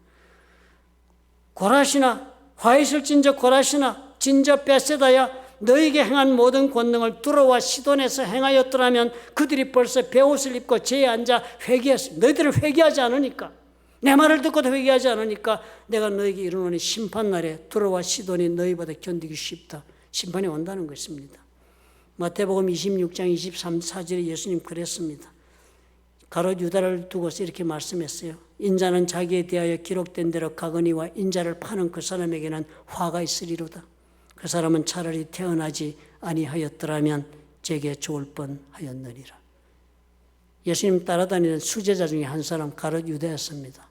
고라시나 화이슬진저 고라시나 진저 벳세다야 너에게 행한 모든 권능을 두로와 시돈에서 행하였더라면 그들이 벌써 베옷을 입고 제에 앉아 회개했습니다. 너희들은 회개하지 않으니까 내 말을 듣고도 회개하지 않으니까 내가 너에게 이르노니 심판날에 두로와 시돈이 너희보다 견디기 쉽다. 심판이 온다는 것입니다. 마태복음 26장 23절에 예수님 그랬습니다. 가롯 유다를 두고서 이렇게 말씀했어요. 인자는 자기에 대하여 기록된 대로 가거니와 인자를 파는 그 사람에게는 화가 있으리로다. 그 사람은 차라리 태어나지 아니하였더라면 제게 좋을 뻔하였느니라. 예수님 따라다니는 수제자 중에 한 사람 가롯 유다였습니다.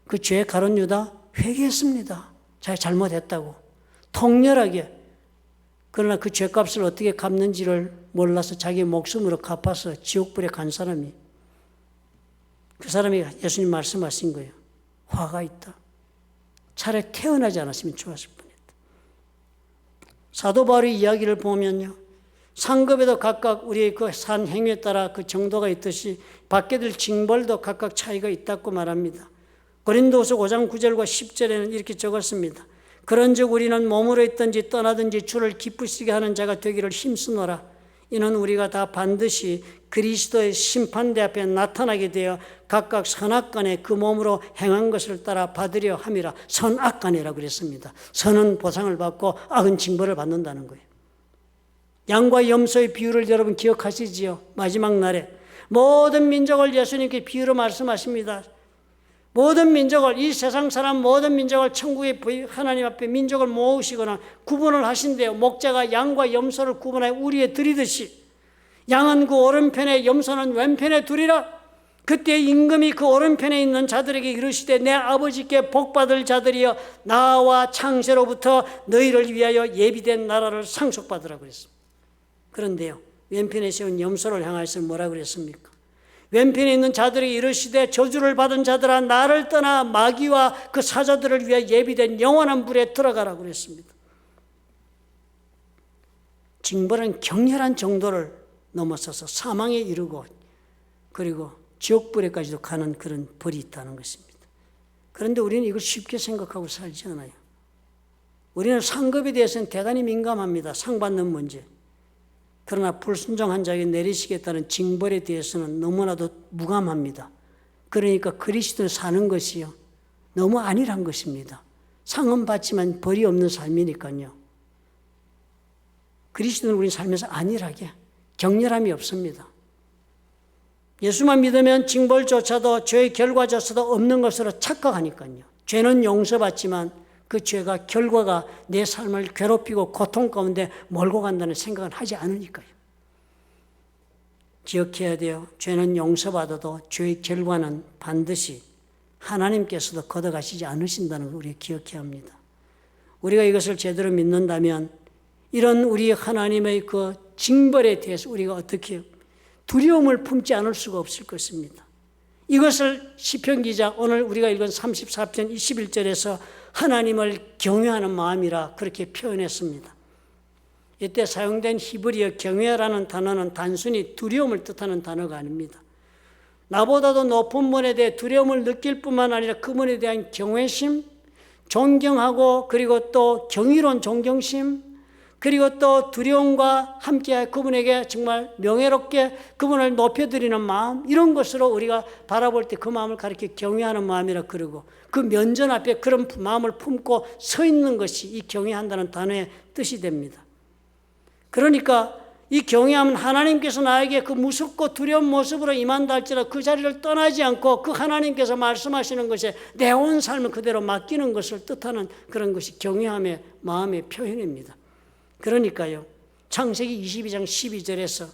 그 죄 가롯 유다 회개했습니다. 자기 잘못했다고 통렬하게. 그러나 그 죄값을 어떻게 갚는지를 몰라서 자기 목숨으로 갚아서 지옥불에 간 사람이 그 사람이 예수님 말씀하신 거예요. 화가 있다. 차라리 태어나지 않았으면 좋았을 뻔했다. 사도 바울의 이야기를 보면요. 상급에도 각각 우리의 그 산 행위에 따라 그 정도가 있듯이 받게 될 징벌도 각각 차이가 있다고 말합니다. 고린도후서 5장 9절과 10절에는 이렇게 적었습니다. 그런즉 우리는 몸으로 있든지 떠나든지 주를 기쁘시게 하는 자가 되기를 힘쓰노라. 이는 우리가 다 반드시 그리스도의 심판대 앞에 나타나게 되어 각각 선악간에 그 몸으로 행한 것을 따라 받으려 함이라. 선악간이라고 그랬습니다. 선은 보상을 받고 악은 징벌을 받는다는 거예요. 양과 염소의 비유를 여러분 기억하시지요? 마지막 날에 모든 민족을 예수님께 비유로 말씀하십니다. 모든 민족을, 이 세상 사람 모든 민족을 천국의 하나님 앞에 민족을 모으시거나 구분을 하신대요. 목자가 양과 염소를 구분하여 우리에 드리듯이 양은 그 오른편에 염소는 왼편에 두리라. 그때 임금이 그 오른편에 있는 자들에게 이르시되 내 아버지께 복받을 자들이여 나와 창세로부터 너희를 위하여 예비된 나라를 상속받으라고 그랬습니다. 그런데요, 왼편에 세운 염소를 향하여서 뭐라고 그랬습니까? 왼편에 있는 자들이 이르시되 저주를 받은 자들아 나를 떠나 마귀와 그 사자들을 위해 예비된 영원한 불에 들어가라고 그랬습니다. 징벌은 격렬한 정도를 넘어서서 사망에 이르고 그리고 지옥불에까지도 가는 그런 벌이 있다는 것입니다. 그런데 우리는 이걸 쉽게 생각하고 살지 않아요. 우리는 상급에 대해서는 대단히 민감합니다. 상 받는 문제. 그러나 불순종한 자에게 내리시겠다는 징벌에 대해서는 너무나도 무감합니다. 그러니까 그리스도를 사는 것이요. 너무 안일한 것입니다. 상은 받지만 벌이 없는 삶이니까요. 그리스도는 우리 삶에서 안일하게 격렬함이 없습니다. 예수만 믿으면 징벌조차도 죄의 결과조차도 없는 것으로 착각하니까요. 죄는 용서받지만 그 죄가 결과가 내 삶을 괴롭히고 고통 가운데 몰고 간다는 생각은 하지 않으니까요. 기억해야 돼요. 죄는 용서받아도 죄의 결과는 반드시 하나님께서도 걷어가시지 않으신다는 걸 우리가 기억해야 합니다. 우리가 이것을 제대로 믿는다면 이런 우리 하나님의 그 징벌에 대해서 우리가 어떻게 두려움을 품지 않을 수가 없을 것입니다. 이것을 시편 기자 오늘 우리가 읽은 34편 21절에서 하나님을 경외하는 마음이라 그렇게 표현했습니다. 이때 사용된 히브리어 경외라는 단어는 단순히 두려움을 뜻하는 단어가 아닙니다. 나보다도 높은 분에 대해 두려움을 느낄 뿐만 아니라 그분에 대한 경외심, 존경하고 그리고 또 경이로운 존경심, 그리고 또 두려움과 함께 그분에게 정말 명예롭게 그분을 높여드리는 마음, 이런 것으로 우리가 바라볼 때 그 마음을 가리켜 경외하는 마음이라 그러고, 그 면전 앞에 그런 마음을 품고 서 있는 것이 이 경외한다는 단어의 뜻이 됩니다. 그러니까 이 경외함은 하나님께서 나에게 그 무섭고 두려운 모습으로 임한다 할지라도 그 자리를 떠나지 않고 그 하나님께서 말씀하시는 것에 내 온 삶을 그대로 맡기는 것을 뜻하는 그런 것이 경외함의 마음의 표현입니다. 그러니까요, 창세기 22장 12절에서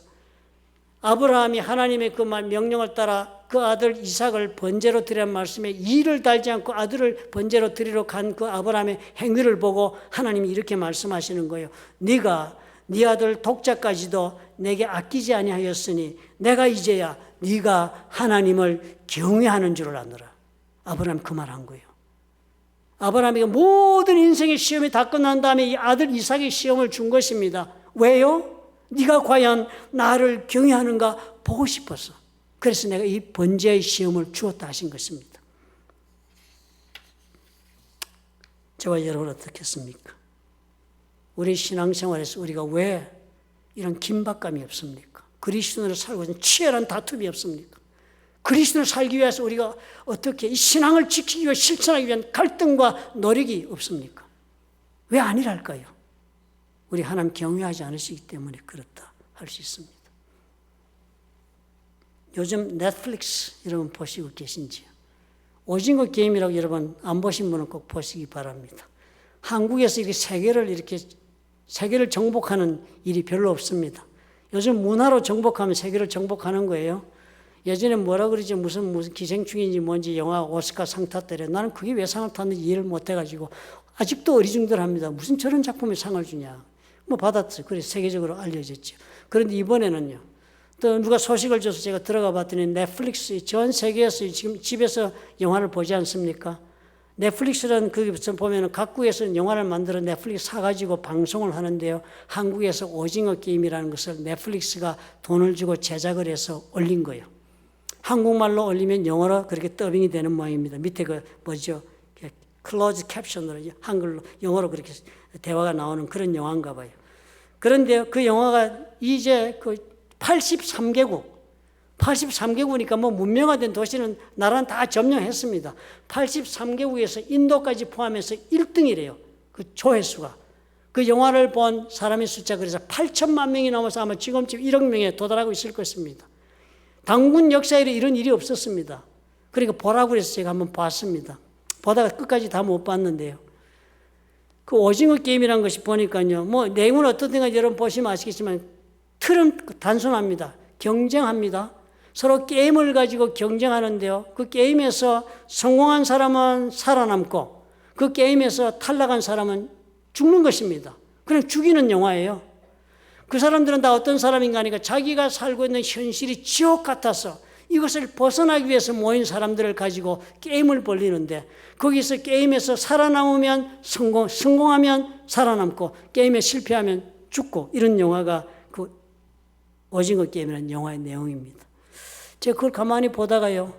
아브라함이 하나님의 그 명령을 따라 그 아들 이삭을 번제로 드리라는 말씀에 이를 달지 않고 아들을 번제로 드리러 간 그 아브라함의 행위를 보고 하나님이 이렇게 말씀하시는 거예요. 네가 네 아들 독자까지도 내게 아끼지 아니하였으니 내가 이제야 네가 하나님을 경외하는 줄을 아노라. 아브라함 그 말 한 거예요. 아브라함에게 모든 인생의 시험이 다 끝난 다음에 이 아들 이삭의 시험을 준 것입니다. 왜요? 네가 과연 나를 경외하는가 보고 싶어서. 그래서 내가 이 번제의 시험을 주었다 하신 것입니다. 저와 여러분 어떻겠습니까? 우리 신앙생활에서 우리가 왜 이런 긴박감이 없습니까? 그리스도인으로 살고 있는 치열한 다툼이 없습니까? 그리스도인으로 살기 위해서 우리가 어떻게 이 신앙을 지키기 위해 실천하기 위한 갈등과 노력이 없습니까? 왜 아니랄까요? 우리 하나님 경외하지 않으시기 때문에 그렇다 할 수 있습니다. 요즘 넷플릭스 여러분 보시고 계신지요? 오징어 게임이라고 여러분 안 보신 분은 꼭 보시기 바랍니다. 한국에서 이렇게 세계를 정복하는 일이 별로 없습니다. 요즘 문화로 정복하면 세계를 정복하는 거예요. 예전에 뭐라 그러지 무슨 기생충인지 뭔지 영화 오스카 상 탔더래. 나는 그게 왜 상을 탔는지 이해를 못해가지고 아직도 어리둥절합니다. 무슨 저런 작품에 상을 주냐. 뭐 받았어요. 그래서 세계적으로 알려졌죠. 그런데 이번에는요. 또 누가 소식을 줘서 제가 들어가 봤더니 넷플릭스 전 세계에서 지금 집에서 영화를 보지 않습니까? 넷플릭스는 거기서 보면 각국에서 영화를 만들어 넷플릭스 사가지고 방송을 하는데요. 한국에서 오징어 게임이라는 것을 넷플릭스가 돈을 주고 제작을 해서 올린 거예요. 한국말로 올리면 영어로 그렇게 더빙이 되는 모양입니다. 밑에 그 뭐죠? 클로즈 캡션으로 한글로 영어로 그렇게 대화가 나오는 그런 영화인가 봐요. 그런데 그 영화가 이제 그 83개국이니까 뭐 문명화된 도시는 나라는 다 점령했습니다. 83개국에서 인도까지 포함해서 1등이래요. 그 조회수가. 그 영화를 본 사람의 숫자 그래서 8천만 명이 넘어서 아마 지금쯤 1억 명에 도달하고 있을 것입니다. 당군 역사에 이런 일이 없었습니다. 그러니까 보라고 해서 제가 한번 봤습니다. 보다가 끝까지 다 못 봤는데요. 그 오징어 게임이라는 것이 보니까요. 뭐 내용은 어떻든가 여러분 보시면 아시겠지만 틀은 단순합니다. 경쟁합니다. 서로 게임을 가지고 경쟁하는데요. 그 게임에서 성공한 사람은 살아남고 그 게임에서 탈락한 사람은 죽는 것입니다. 그냥 죽이는 영화예요. 그 사람들은 다 어떤 사람인가 하니까 자기가 살고 있는 현실이 지옥 같아서 이것을 벗어나기 위해서 모인 사람들을 가지고 게임을 벌리는데 거기서 게임에서 살아남으면 성공하면 살아남고 게임에 실패하면 죽고 이런 영화가 그 오징어 게임이라는 영화의 내용입니다. 제가 그걸 가만히 보다가요.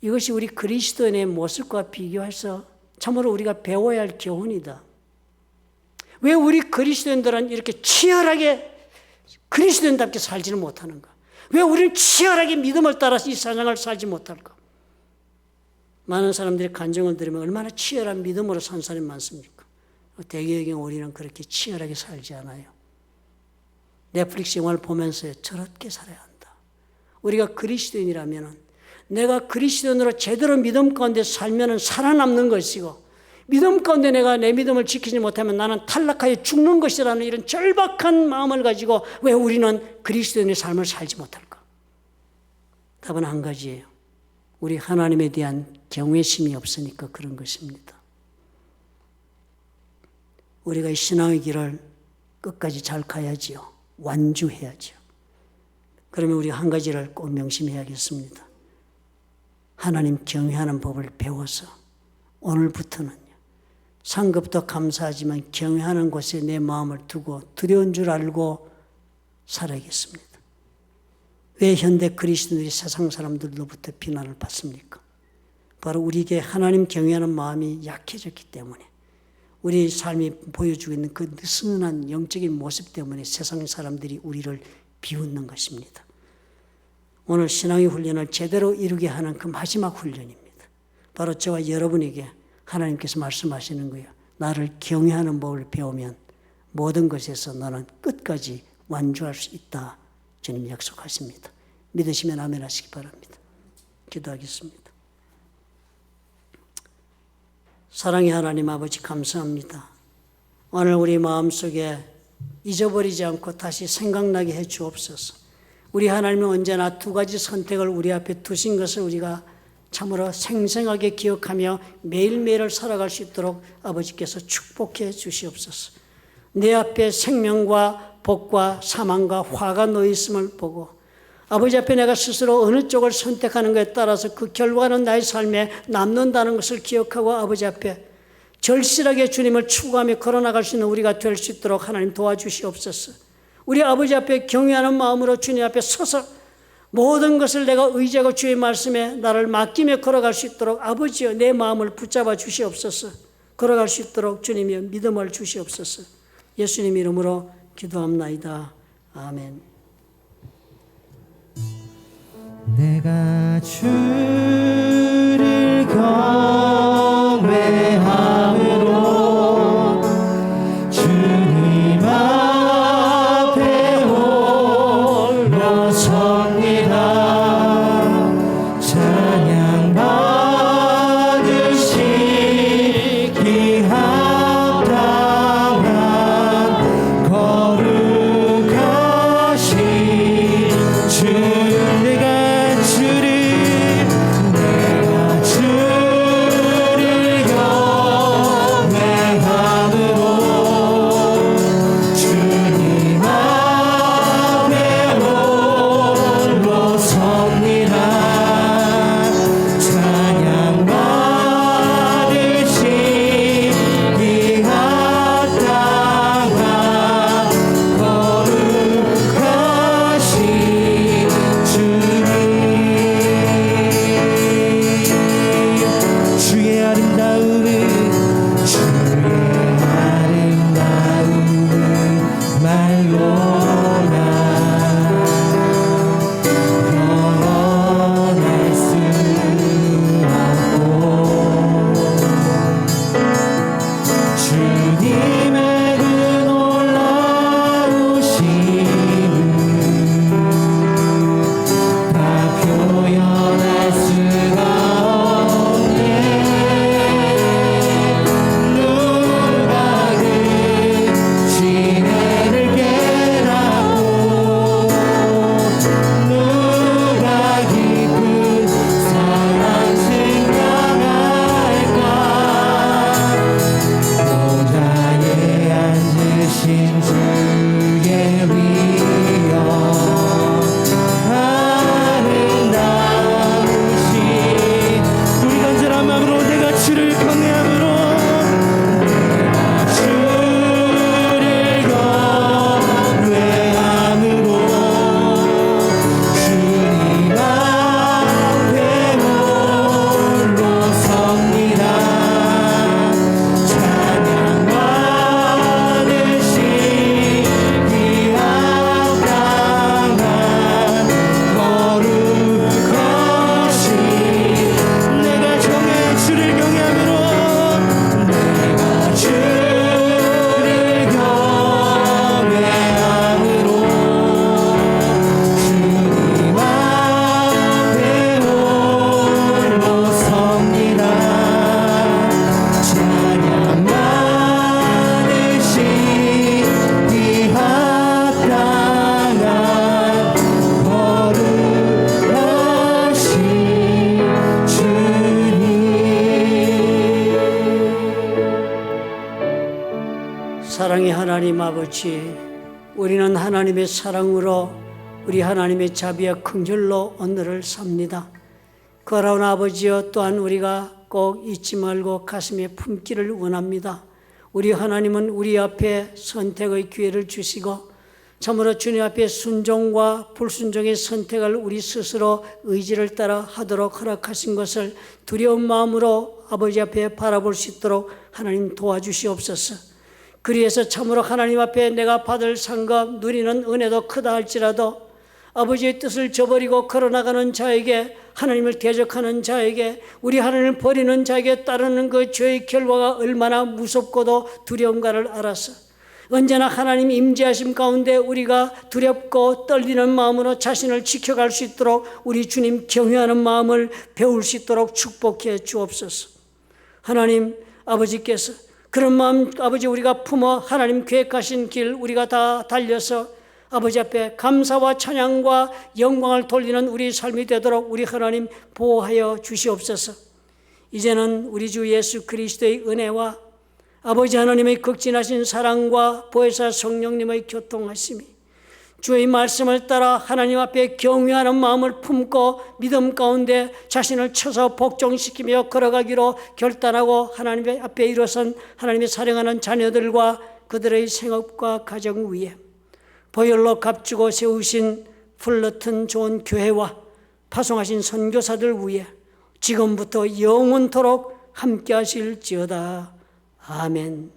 이것이 우리 그리스도인의 모습과 비교해서 참으로 우리가 배워야 할 교훈이다. 왜 우리 그리스도인들은 이렇게 치열하게 그리스도인답게 살지를 못하는가? 왜 우리는 치열하게 믿음을 따라서 이 세상을 살지 못할까? 많은 사람들이 간증을 들으면 얼마나 치열한 믿음으로 산 사람이 많습니까? 대개의 경우 우리는 그렇게 치열하게 살지 않아요. 넷플릭스 영화를 보면서 저렇게 살아야 한다. 우리가 그리스도인이라면 내가 그리스도인으로 제대로 믿음 가운데 살면 살아남는 것이고, 믿음 가운데 내가 내 믿음을 지키지 못하면 나는 탈락하여 죽는 것이라는 이런 절박한 마음을 가지고 왜 우리는 그리스도인의 삶을 살지 못할까? 답은 한 가지예요. 우리 하나님에 대한 경외심이 없으니까 그런 것입니다. 우리가 이 신앙의 길을 끝까지 잘 가야지요. 완주해야지요. 그러면 우리 한 가지를 꼭 명심해야겠습니다. 하나님 경외하는 법을 배워서 오늘부터는 상급도 감사하지만 경외하는 곳에 내 마음을 두고 두려운 줄 알고 살아야겠습니다. 왜 현대 그리스도인들이 세상 사람들로부터 비난을 받습니까? 바로 우리에게 하나님 경외하는 마음이 약해졌기 때문에, 우리 삶이 보여주고 있는 그 느슨한 영적인 모습 때문에 세상 사람들이 우리를 비웃는 것입니다. 오늘 신앙의 훈련을 제대로 이루게 하는 그 마지막 훈련입니다. 바로 저와 여러분에게 하나님께서 말씀하시는 거예요. 나를 경외하는 법을 배우면 모든 것에서 너는 끝까지 완주할 수 있다. 주님 약속하십니다. 믿으시면 아멘 하시기 바랍니다. 기도하겠습니다. 사랑의 하나님 아버지 감사합니다. 오늘 우리 마음속에 잊어버리지 않고 다시 생각나게 해 주옵소서. 우리 하나님은 언제나 두 가지 선택을 우리 앞에 두신 것을 우리가 참으로 생생하게 기억하며 매일매일을 살아갈 수 있도록 아버지께서 축복해 주시옵소서. 내 앞에 생명과 복과 사망과 화가 놓여 있음을 보고 아버지 앞에 내가 스스로 어느 쪽을 선택하는 것에 따라서 그 결과는 나의 삶에 남는다는 것을 기억하고 아버지 앞에 절실하게 주님을 추구하며 걸어나갈 수 있는 우리가 될 수 있도록 하나님 도와주시옵소서. 우리 아버지 앞에 경외하는 마음으로 주님 앞에 서서 모든 것을 내가 의지하고 주의 말씀에 나를 맡기며 걸어갈 수 있도록 아버지여 내 마음을 붙잡아 주시옵소서. 걸어갈 수 있도록 주님이여 믿음을 주시옵소서. 예수님 이름으로 기도합나이다. 아멘. 내가 주를 경외함으로 주님 앞에 홀로 섭니다. 찬양 받으시기 합당한 거룩하신 주. 내가 주를 경외함으로 주님 앞에 홀로 섭니다. 찬양 받으시기 합당한 거룩하신 주님. 주의 아름다움은 말로나 표현할 수 없고 주님의 그 놀라우심은 다 표현할 수가 없네. 누가 그 지혜를 깨닫고 누가 깊은 사랑 생각할까. 보좌의 사랑의 하나님 아버지, 우리는 하나님의 사랑으로 우리 하나님의 자비와 긍휼로 오늘을 삽니다. 그러나 아버지여, 또한 우리가 꼭 잊지 말고 가슴에 품기를 원합니다. 우리 하나님은 우리 앞에 선택의 기회를 주시고 참으로 주님 앞에 순종과 불순종의 선택을 우리 스스로 의지를 따라 하도록 허락하신 것을 두려운 마음으로 아버지 앞에 바라볼 수 있도록 하나님 도와주시옵소서. 그리해서 참으로 하나님 앞에 내가 받을 상급 누리는 은혜도 크다 할지라도 아버지의 뜻을 저버리고 걸어나가는 자에게, 하나님을 대적하는 자에게, 우리 하나님을 버리는 자에게 따르는 그 죄의 결과가 얼마나 무섭고도 두려운가를 알아서 언제나 하나님 임재하심 가운데 우리가 두렵고 떨리는 마음으로 자신을 지켜갈 수 있도록 우리 주님 경외하는 마음을 배울 수 있도록 축복해 주옵소서. 하나님 아버지께서 그런 마음 아버지 우리가 품어 하나님 계획하신 길 우리가 다 달려서 아버지 앞에 감사와 찬양과 영광을 돌리는 우리 삶이 되도록 우리 하나님 보호하여 주시옵소서. 이제는 우리 주 예수 그리스도의 은혜와 아버지 하나님의 극진하신 사랑과 보혜사 성령님의 교통하심이 주의 말씀을 따라 하나님 앞에 경외하는 마음을 품고 믿음 가운데 자신을 쳐서 복종시키며 걸어가기로 결단하고 하나님 앞에 일어선 하나님의 사랑하는 자녀들과 그들의 생업과 가정 위에 보혈로 값주고 세우신 풀러튼 좋은 교회와 파송하신 선교사들 위에 지금부터 영원토록 함께 하실지어다. 아멘.